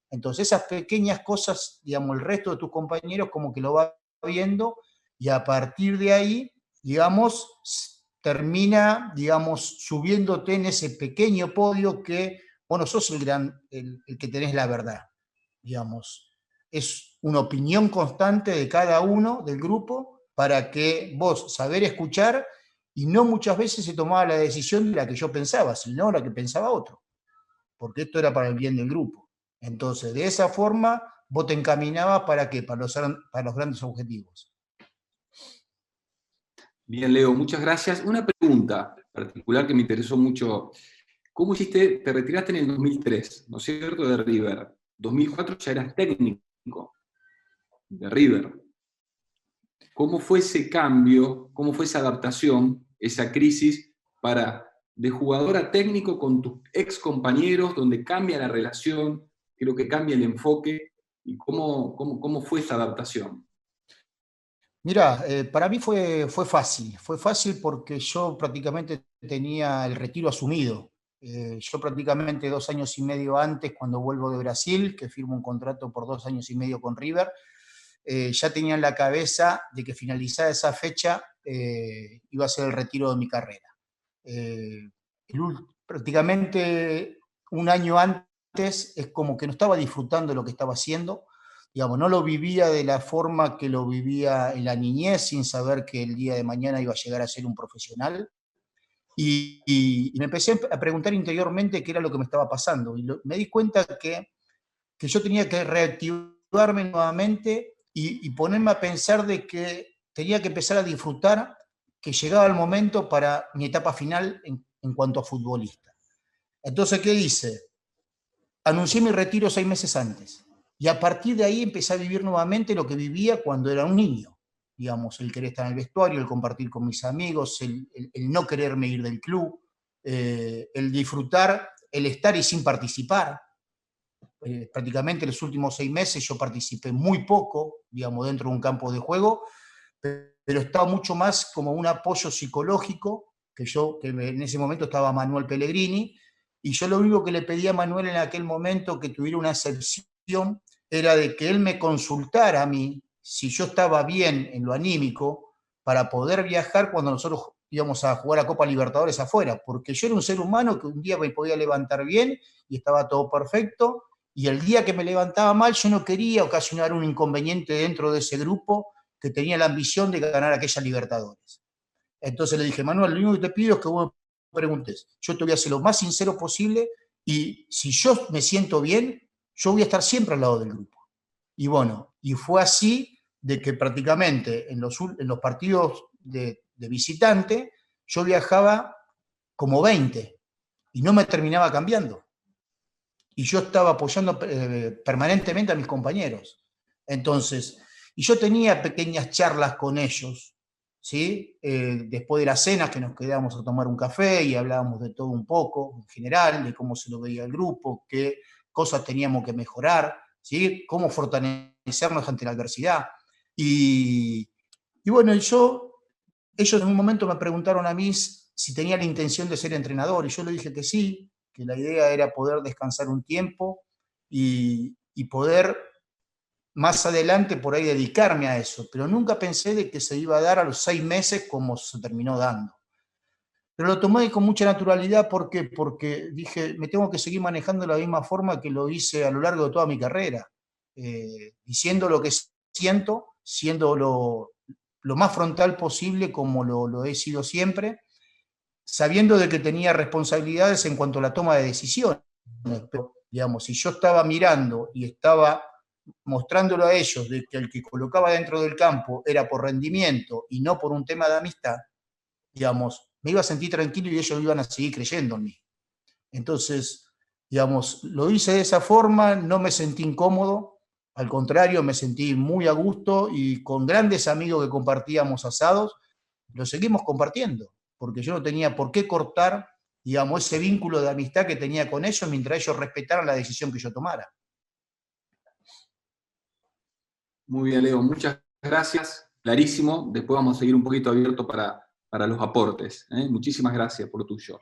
Entonces esas pequeñas cosas, digamos, el resto de tus compañeros como que lo va viendo y a partir de ahí, digamos, termina, digamos, subiéndote en ese pequeño podio que vos no sos el que tenés la verdad. Digamos, es una opinión constante de cada uno del grupo para que vos saber escuchar y no muchas veces se tomaba la decisión de la que yo pensaba, sino la que pensaba otro, porque esto era para el bien del grupo. Entonces, de esa forma, vos te encaminabas ¿para qué? Para los grandes objetivos. Bien, Leo, muchas gracias. Una pregunta particular que me interesó mucho. ¿Cómo hiciste? Te retiraste en el 2003, ¿no es cierto?, de River. 2004 ya eras técnico de River. ¿Cómo fue ese cambio, cómo fue esa adaptación, esa crisis de jugador a técnico con tus ex compañeros, donde cambia la relación, creo que cambia el enfoque, y cómo fue esa adaptación? Mirá, para mí fue fácil porque yo prácticamente tenía el retiro asumido. Yo prácticamente 2 años y medio antes, cuando vuelvo de Brasil, que firmo un contrato por 2 años y medio con River, ya tenía en la cabeza de que finalizada esa fecha iba a ser el retiro de mi carrera. Prácticamente un año antes es como que no estaba disfrutando de lo que estaba haciendo, digamos, no lo vivía de la forma que lo vivía en la niñez, sin saber que el día de mañana iba a llegar a ser un profesional. Y me empecé a preguntar interiormente qué era lo que me estaba pasando. Y me di cuenta que yo tenía que reactivarme nuevamente y ponerme a pensar de que tenía que empezar a disfrutar, que llegaba el momento para mi etapa final en cuanto a futbolista. Entonces, ¿qué hice? Anuncié mi retiro 6 meses antes. Y a partir de ahí empecé a vivir nuevamente lo que vivía cuando era un niño. Digamos, el querer estar en el vestuario, el compartir con mis amigos, el no quererme ir del club, el disfrutar, el estar y sin participar. Prácticamente los últimos 6 meses yo participé muy poco, digamos, dentro de un campo de juego, pero estaba mucho más como un apoyo psicológico, que en ese momento estaba Manuel Pellegrini, y yo lo único que le pedía a Manuel en aquel momento que tuviera una excepción era de que él me consultara a mí si yo estaba bien en lo anímico para poder viajar cuando nosotros íbamos a jugar a Copa Libertadores afuera, porque yo era un ser humano que un día me podía levantar bien y estaba todo perfecto, y el día que me levantaba mal yo no quería ocasionar un inconveniente dentro de ese grupo que tenía la ambición de ganar aquella Libertadores. Entonces le dije, Manuel, lo único que te pido es que vos me preguntes. Yo te voy a ser lo más sincero posible y si yo me siento bien, yo voy a estar siempre al lado del grupo. Y bueno, y fue así de que prácticamente en los partidos de visitante yo viajaba como 20 y no me terminaba cambiando. Y yo estaba apoyando permanentemente a mis compañeros. Entonces, y yo tenía pequeñas charlas con ellos, ¿sí? Después de las cenas que nos quedábamos a tomar un café y hablábamos de todo un poco, en general, de cómo se lo veía el grupo, qué cosas teníamos que mejorar, ¿sí? Cómo fortalecernos ante la adversidad. Y bueno, ellos en un momento me preguntaron a mí si tenía la intención de ser entrenador, y yo le dije que sí, que la idea era poder descansar un tiempo y poder más adelante por ahí dedicarme a eso, pero nunca pensé de que se iba a dar a los 6 meses como se terminó dando. Pero lo tomé con mucha naturalidad, ¿por qué? Porque dije, me tengo que seguir manejando de la misma forma que lo hice a lo largo de toda mi carrera, diciendo lo que siento, siendo lo más frontal posible como lo he sido siempre, sabiendo de que tenía responsabilidades en cuanto a la toma de decisiones. Pero, digamos, si yo estaba mirando y estaba mostrándolo a ellos de que el que colocaba dentro del campo era por rendimiento y no por un tema de amistad, digamos, me iba a sentir tranquilo y ellos iban a seguir creyendo en mí. Entonces, digamos, lo hice de esa forma, no me sentí incómodo, al contrario, me sentí muy a gusto y con grandes amigos que compartíamos asados, lo seguimos compartiendo, porque yo no tenía por qué cortar, digamos, ese vínculo de amistad que tenía con ellos mientras ellos respetaran la decisión que yo tomara. Muy bien, Leo, muchas gracias, clarísimo. Después vamos a seguir un poquito abierto para los aportes. Muchísimas gracias por lo tuyo.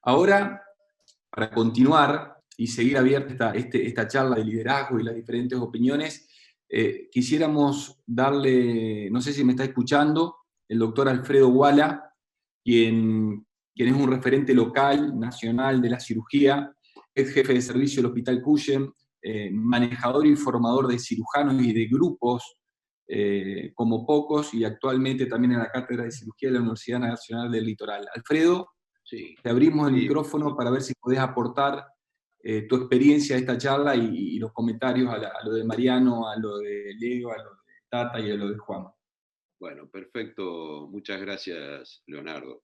Ahora, para continuar y seguir abierta esta charla de liderazgo y las diferentes opiniones, quisiéramos darle, no sé si me está escuchando, el doctor Alfredo Guala, quien es un referente local, nacional de la cirugía, ex jefe de servicio del Hospital Cuyen, manejador y formador de cirujanos y de grupos como pocos, y actualmente también en la Cátedra de Cirugía de la Universidad Nacional del Litoral. Alfredo, sí, te abrimos el micrófono para ver si podés aportar tu experiencia a esta charla y los comentarios a lo de Mariano, a lo de Leo, a lo de Tata y a lo de Juan. Bueno, perfecto. Muchas gracias, Leonardo.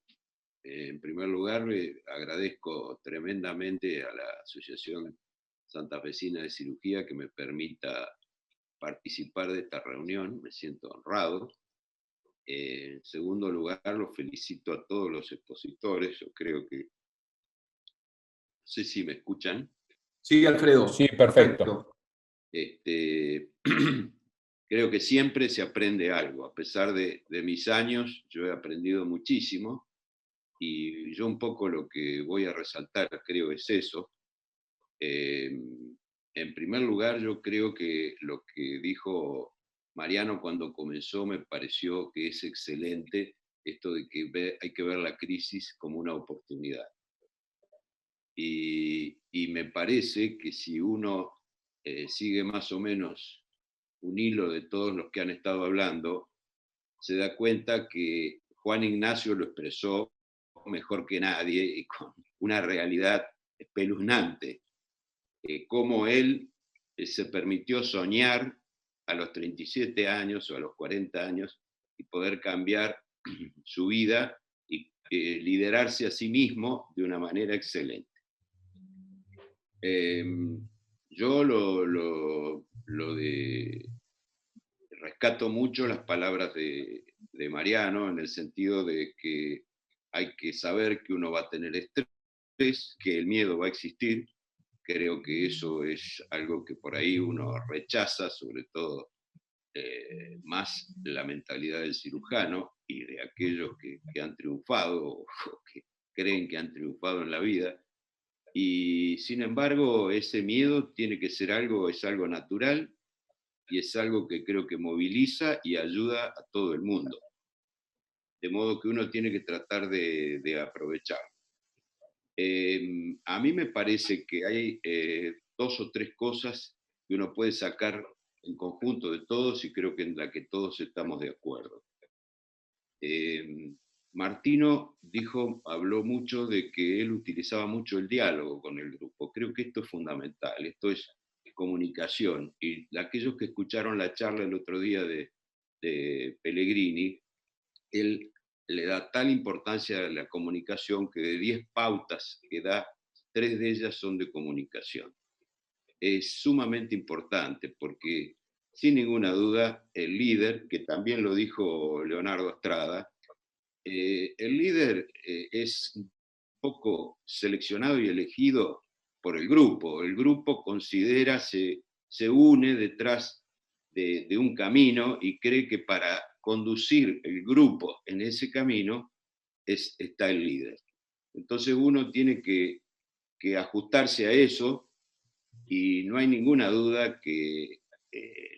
En primer lugar, agradezco tremendamente a la Asociación Santafesina de Cirugía que me permita participar de esta reunión. Me siento honrado. En segundo lugar, los felicito a todos los expositores. Yo creo que... No sé si me escuchan. Sí, Alfredo. Sí, perfecto. Creo que siempre se aprende algo. A pesar de mis años, yo he aprendido muchísimo. Y yo un poco lo que voy a resaltar, creo, es eso. En primer lugar, yo creo que lo que dijo Mariano cuando comenzó me pareció que es excelente, esto de que hay que ver la crisis como una oportunidad. Y me parece que si uno sigue más o menos un hilo de todos los que han estado hablando, se da cuenta que Juan Ignacio lo expresó mejor que nadie y con una realidad espeluznante. Cómo él se permitió soñar a los 37 años o a los 40 años y poder cambiar su vida y liderarse a sí mismo de una manera excelente. Yo rescato mucho las palabras de Mariano, en el sentido de que hay que saber que uno va a tener estrés, que el miedo va a existir. Creo que eso es algo que por ahí uno rechaza, sobre todo más la mentalidad del cirujano y de aquellos que han triunfado o que creen que han triunfado en la vida. Y sin embargo, ese miedo tiene que ser algo, es algo natural y es algo que creo que moviliza y ayuda a todo el mundo. De modo que uno tiene que tratar de aprovechar. A mí me parece que hay 2 o 3 cosas que uno puede sacar en conjunto de todos y creo que en la que todos estamos de acuerdo. Martino habló mucho de que él utilizaba mucho el diálogo con el grupo. Creo que esto es fundamental, esto es comunicación. Y aquellos que escucharon la charla el otro día de Pellegrini, él le da tal importancia a la comunicación que de 10 pautas que da, 3 de ellas son de comunicación. Es sumamente importante porque, sin ninguna duda, el líder, que también lo dijo Leonardo Astrada, el líder es un poco seleccionado y elegido por el grupo. El grupo considera, se une detrás de un camino y cree que para conducir el grupo en ese camino está el líder. Entonces uno tiene que ajustarse a eso y no hay ninguna duda que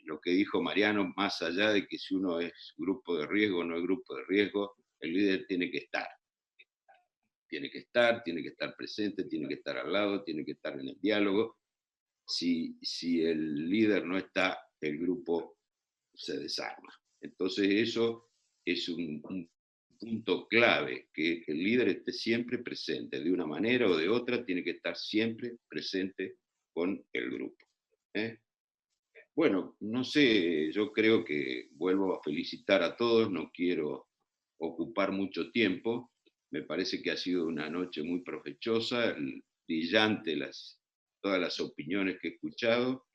lo que dijo Mariano, más allá de que si uno es grupo de riesgo o no es grupo de riesgo, el líder tiene que estar. Tiene que estar presente, tiene que estar al lado, tiene que estar en el diálogo. Si el líder no está, el grupo se desarma. Entonces eso es un punto clave, que el líder esté siempre presente, de una manera o de otra, tiene que estar siempre presente con el grupo. Bueno, no sé, yo creo que vuelvo a felicitar a todos, no quiero ocupar mucho tiempo, me parece que ha sido una noche muy provechosa, brillante todas las opiniones que he escuchado,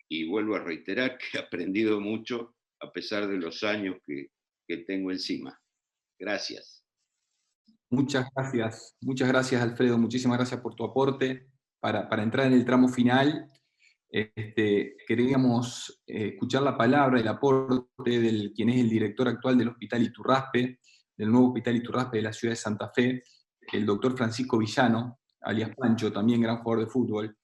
y vuelvo a reiterar que he aprendido mucho a pesar de los años que tengo encima. Gracias. Muchas gracias Alfredo, muchísimas gracias por tu aporte. Para entrar en el tramo final, queríamos escuchar la palabra, el aporte de quien es el director actual del Hospital Iturraspe, del nuevo Hospital Iturraspe de la ciudad de Santa Fe, el doctor Francisco Villano, alias Pancho, también gran jugador de fútbol.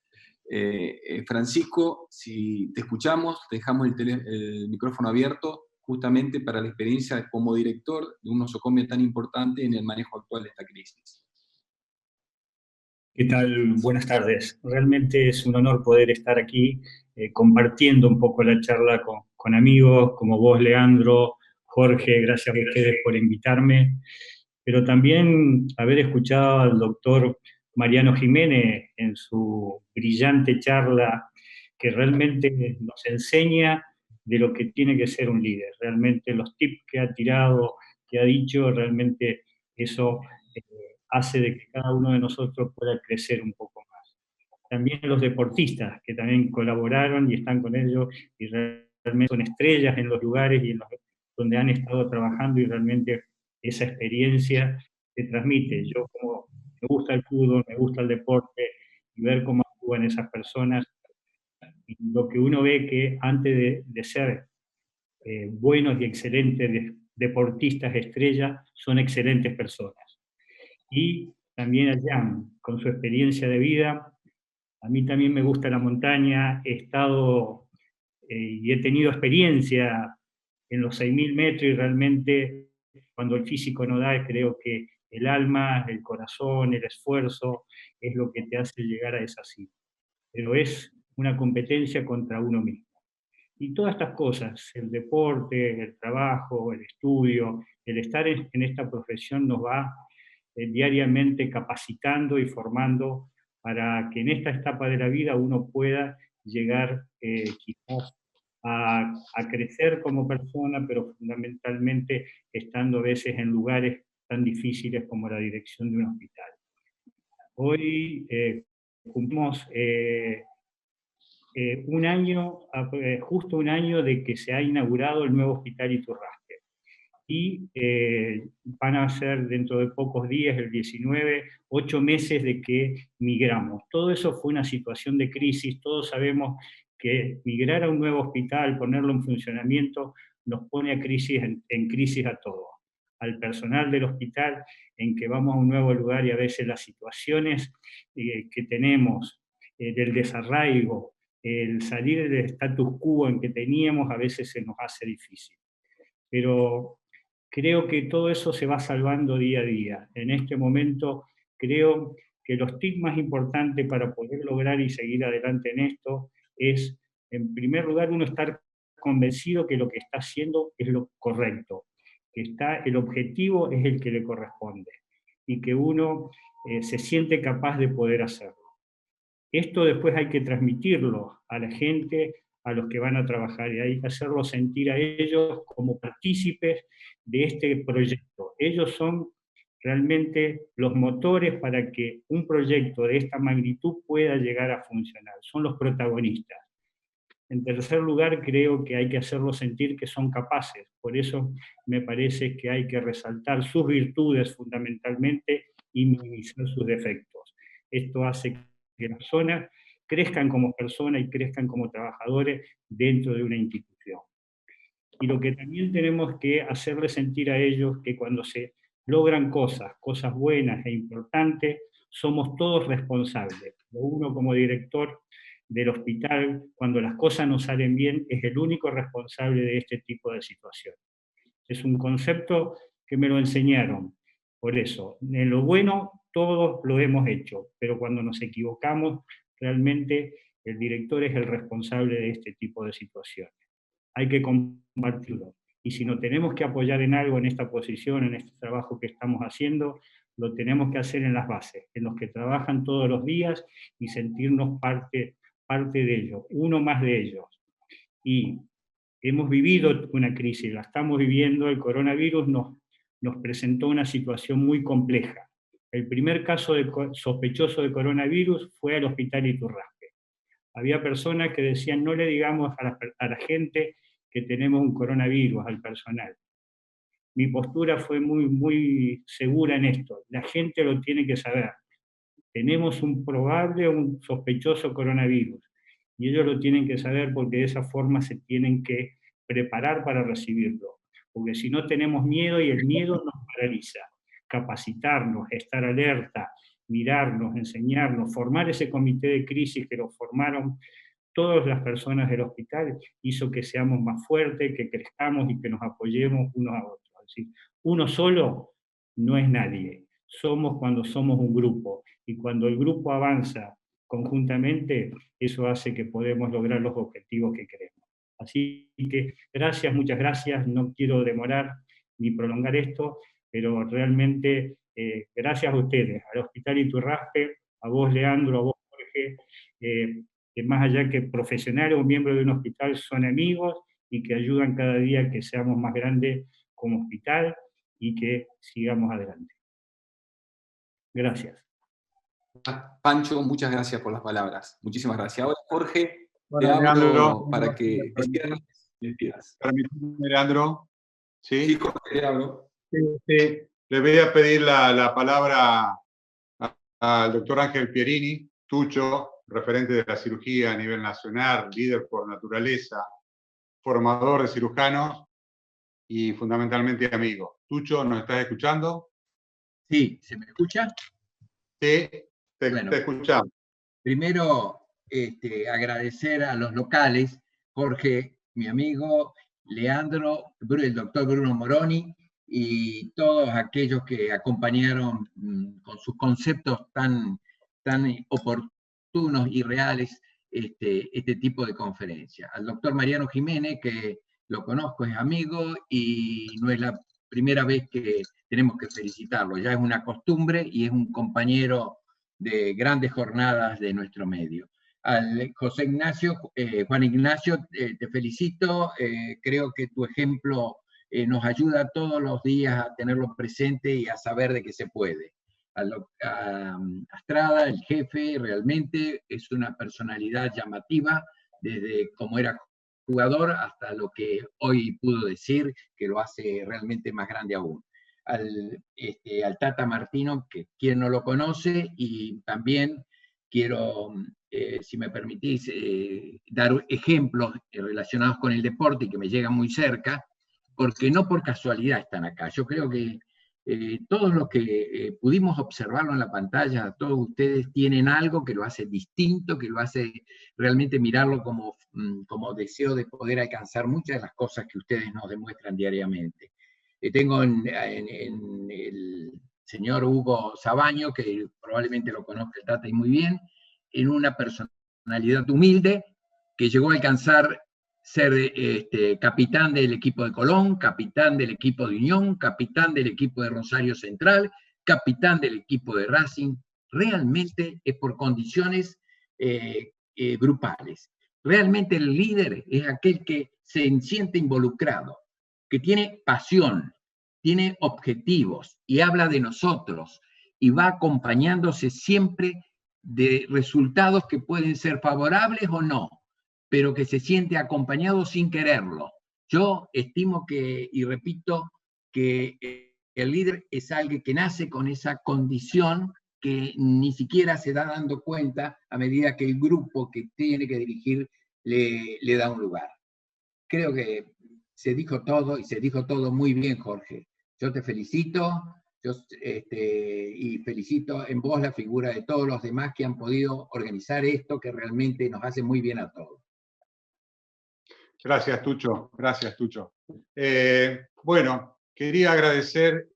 Francisco, si te escuchamos, te dejamos el micrófono abierto justamente para la experiencia como director de un nosocomio tan importante en el manejo actual de esta crisis. ¿Qué tal? Buenas tardes. Realmente es un honor poder estar aquí compartiendo un poco la charla con amigos como vos, Leandro, Jorge, gracias a ustedes por invitarme, pero también haber escuchado al doctor Mariano Jiménez en su brillante charla que realmente nos enseña de lo que tiene que ser un líder. Realmente los tips que ha tirado, que ha dicho, realmente eso hace de que cada uno de nosotros pueda crecer un poco más. También los deportistas que también colaboraron y están con ellos y realmente son estrellas en los lugares y donde han estado trabajando y realmente esa experiencia se transmite. Yo como me gusta el fútbol, me gusta el deporte y ver cómo actúan esas personas, y lo que uno ve que antes de ser buenos y excelentes deportistas estrellas, son excelentes personas. Y también a Jan, con su experiencia de vida. A mí también me gusta la montaña, he estado y he tenido experiencia en los 6.000 metros y realmente cuando el físico no da, creo que el alma, el corazón, el esfuerzo es lo que te hace llegar a esa cima. Pero es una competencia contra uno mismo. Y todas estas cosas, el deporte, el trabajo, el estudio, el estar en esta profesión nos va diariamente capacitando y formando para que en esta etapa de la vida uno pueda llegar quizás a crecer como persona, pero fundamentalmente estando a veces en lugares tan difíciles como la dirección de un hospital. Hoy cumplimos justo un año de que se ha inaugurado el nuevo Hospital Iturraspe. Y van a ser dentro de pocos días, el 19, 8 meses de que migramos. Todo eso fue una situación de crisis. Todos sabemos que migrar a un nuevo hospital, ponerlo en funcionamiento, nos pone en crisis a todos. Al personal del hospital, en que vamos a un nuevo lugar y a veces las situaciones que tenemos del desarraigo, el salir del status quo en que teníamos, a veces se nos hace difícil. Pero creo que todo eso se va salvando día a día. En este momento creo que los tips más importantes para poder lograr y seguir adelante en esto es, en primer lugar, uno estar convencido que lo que está haciendo es lo correcto, que el objetivo es el que le corresponde y que uno se siente capaz de poder hacerlo. Esto después hay que transmitirlo a la gente, a los que van a trabajar, y hay que hacerlos sentir a ellos como partícipes de este proyecto. Ellos son realmente los motores para que un proyecto de esta magnitud pueda llegar a funcionar. Son los protagonistas. En tercer lugar, creo que hay que hacerlos sentir que son capaces. Por eso me parece que hay que resaltar sus virtudes fundamentalmente y minimizar sus defectos. Esto hace que las personas crezcan como personas y crezcan como trabajadores dentro de una institución. Y lo que también tenemos que hacerles sentir a ellos que cuando se logran cosas buenas e importantes, somos todos responsables. Uno como director del hospital, cuando las cosas no salen bien, es el único responsable de este tipo de situaciones. Es un concepto que me lo enseñaron. Por eso, en lo bueno todos lo hemos hecho, pero cuando nos equivocamos, realmente el director es el responsable de este tipo de situaciones. Hay que compartirlo. Y si nos tenemos que apoyar en algo en esta posición, en este trabajo que estamos haciendo, lo tenemos que hacer en las bases, en los que trabajan todos los días y sentirnos parte de ellos, uno más de ellos. Y hemos vivido una crisis, la estamos viviendo, el coronavirus nos presentó una situación muy compleja. El primer caso sospechoso de coronavirus fue al Hospital Iturraspe. Había personas que decían, no le digamos a la gente que tenemos un coronavirus, al personal. Mi postura fue muy segura en esto. La gente lo tiene que saber. Tenemos un sospechoso coronavirus. Y ellos lo tienen que saber porque de esa forma se tienen que preparar para recibirlo. Porque si no tenemos miedo y el miedo nos paraliza. Capacitarnos, estar alerta, mirarnos, enseñarnos, formar ese comité de crisis que lo formaron todas las personas del hospital, hizo que seamos más fuertes, que crezcamos y que nos apoyemos unos a otros. Es decir, uno solo no es nadie. Somos cuando somos un grupo. Y cuando el grupo avanza conjuntamente, eso hace que podemos lograr los objetivos que queremos. Así que gracias, muchas gracias. No quiero demorar ni prolongar esto, pero realmente gracias a ustedes, al Hospital Iturraspe, a vos, Leandro, a vos, Jorge, que más allá que profesionales o miembros de un hospital son amigos y que ayudan cada día a que seamos más grandes como hospital y que sigamos adelante. Gracias. Pancho, muchas gracias por las palabras. Muchísimas gracias. Ahora, Jorge, bueno, te abro Leandro, para que despidas. Permítame, Leandro. Sí, sí, Jorge, te abro. Sí. Le voy a pedir la palabra al doctor Ángel Pierini, Tucho, referente de la cirugía a nivel nacional, líder por naturaleza, formador de cirujanos y fundamentalmente amigo. Tucho, ¿nos estás escuchando? Sí, ¿se me escucha? Sí, te escuchamos. Primero, agradecer a los locales, Jorge, mi amigo, Leandro, el doctor Bruno Moroni y todos aquellos que acompañaron con sus conceptos tan oportunos y reales este tipo de conferencia. Al doctor Mariano Jiménez, que lo conozco, es amigo y no es la primera vez que tenemos que felicitarlo, ya es una costumbre y es un compañero de grandes jornadas de nuestro medio. Al José Ignacio, Juan Ignacio, te felicito, creo que tu ejemplo nos ayuda todos los días a tenerlo presente y a saber de que se puede. a Astrada, el jefe, realmente es una personalidad llamativa, desde cómo era jugador hasta lo que hoy pudo decir, que lo hace realmente más grande aún. Al Tata Martino, que quien no lo conoce, y también quiero, si me permitís, dar ejemplos relacionados con el deporte y que me llegan muy cerca, porque no por casualidad están acá. Yo creo que todos los que pudimos observarlo en la pantalla, todos ustedes tienen algo que lo hace distinto, que lo hace realmente mirarlo como deseo de poder alcanzar muchas de las cosas que ustedes nos demuestran diariamente. Tengo en el señor Hugo Sabaño, que probablemente lo conozca el Tata y muy bien, en una personalidad humilde que llegó a alcanzar ser capitán del equipo de Colón, capitán del equipo de Unión, capitán del equipo de Rosario Central, capitán del equipo de Racing. Realmente es por condiciones grupales. Realmente el líder es aquel que se siente involucrado, que tiene pasión, tiene objetivos y habla de nosotros y va acompañándose siempre de resultados que pueden ser favorables o no, pero que se siente acompañado sin quererlo. Yo estimo que, y repito, que el líder es alguien que nace con esa condición que ni siquiera se da dando cuenta a medida que el grupo que tiene que dirigir le da un lugar. Creo que se dijo todo y se dijo todo muy bien, Jorge. Yo te felicito y felicito en vos la figura de todos los demás que han podido organizar esto que realmente nos hace muy bien a todos. Gracias, Tucho. Gracias, Tucho. Bueno, quería agradecer,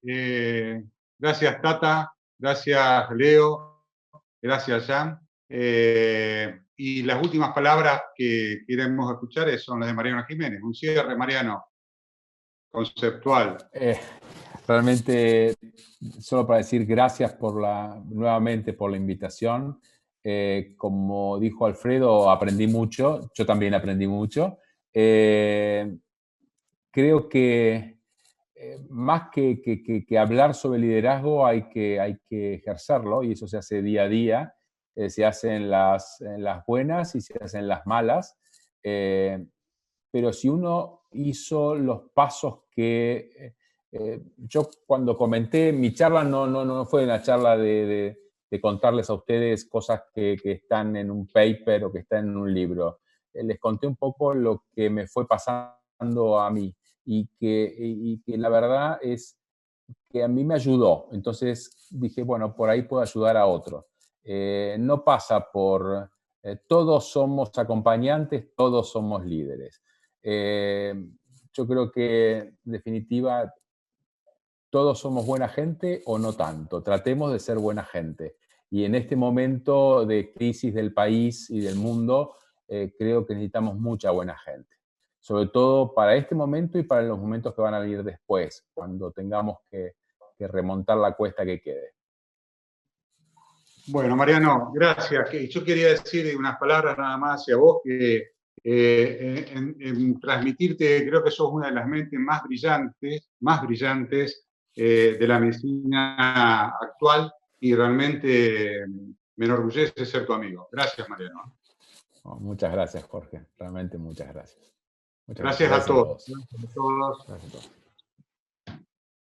gracias Tata, gracias Leo, gracias Jan. Y las últimas palabras que queremos escuchar son las de Mariano Jiménez. Un cierre, Mariano, conceptual. Realmente, solo para decir gracias nuevamente por la invitación. Como dijo Alfredo, aprendí mucho, yo también aprendí mucho. Creo que más que hablar sobre liderazgo hay que ejercerlo, y eso se hace día a día. Se hace en las buenas y se hace en las malas. Pero si uno hizo los pasos que... yo cuando comenté, mi charla no fue una charla de contarles a ustedes cosas que están en un paper o que están en un libro. Les conté un poco lo que me fue pasando a mí y que la verdad es que a mí me ayudó. Entonces dije, bueno, por ahí puedo ayudar a otros. No pasa por... todos somos acompañantes, todos somos líderes. Yo creo que, en definitiva, todos somos buena gente o no tanto. Tratemos de ser buena gente. Y en este momento de crisis del país y del mundo, creo que necesitamos mucha buena gente. Sobre todo para este momento y para los momentos que van a venir después, cuando tengamos que remontar la cuesta que quede. Bueno, Mariano, gracias. Yo quería decir unas palabras nada más hacia vos, que en transmitirte, creo que sos una de las mentes más brillantes de la medicina actual, y realmente me enorgullece ser tu amigo. Gracias, Mariano. Muchas gracias, Jorge. Realmente muchas gracias. Gracias a todos. Gracias a todos.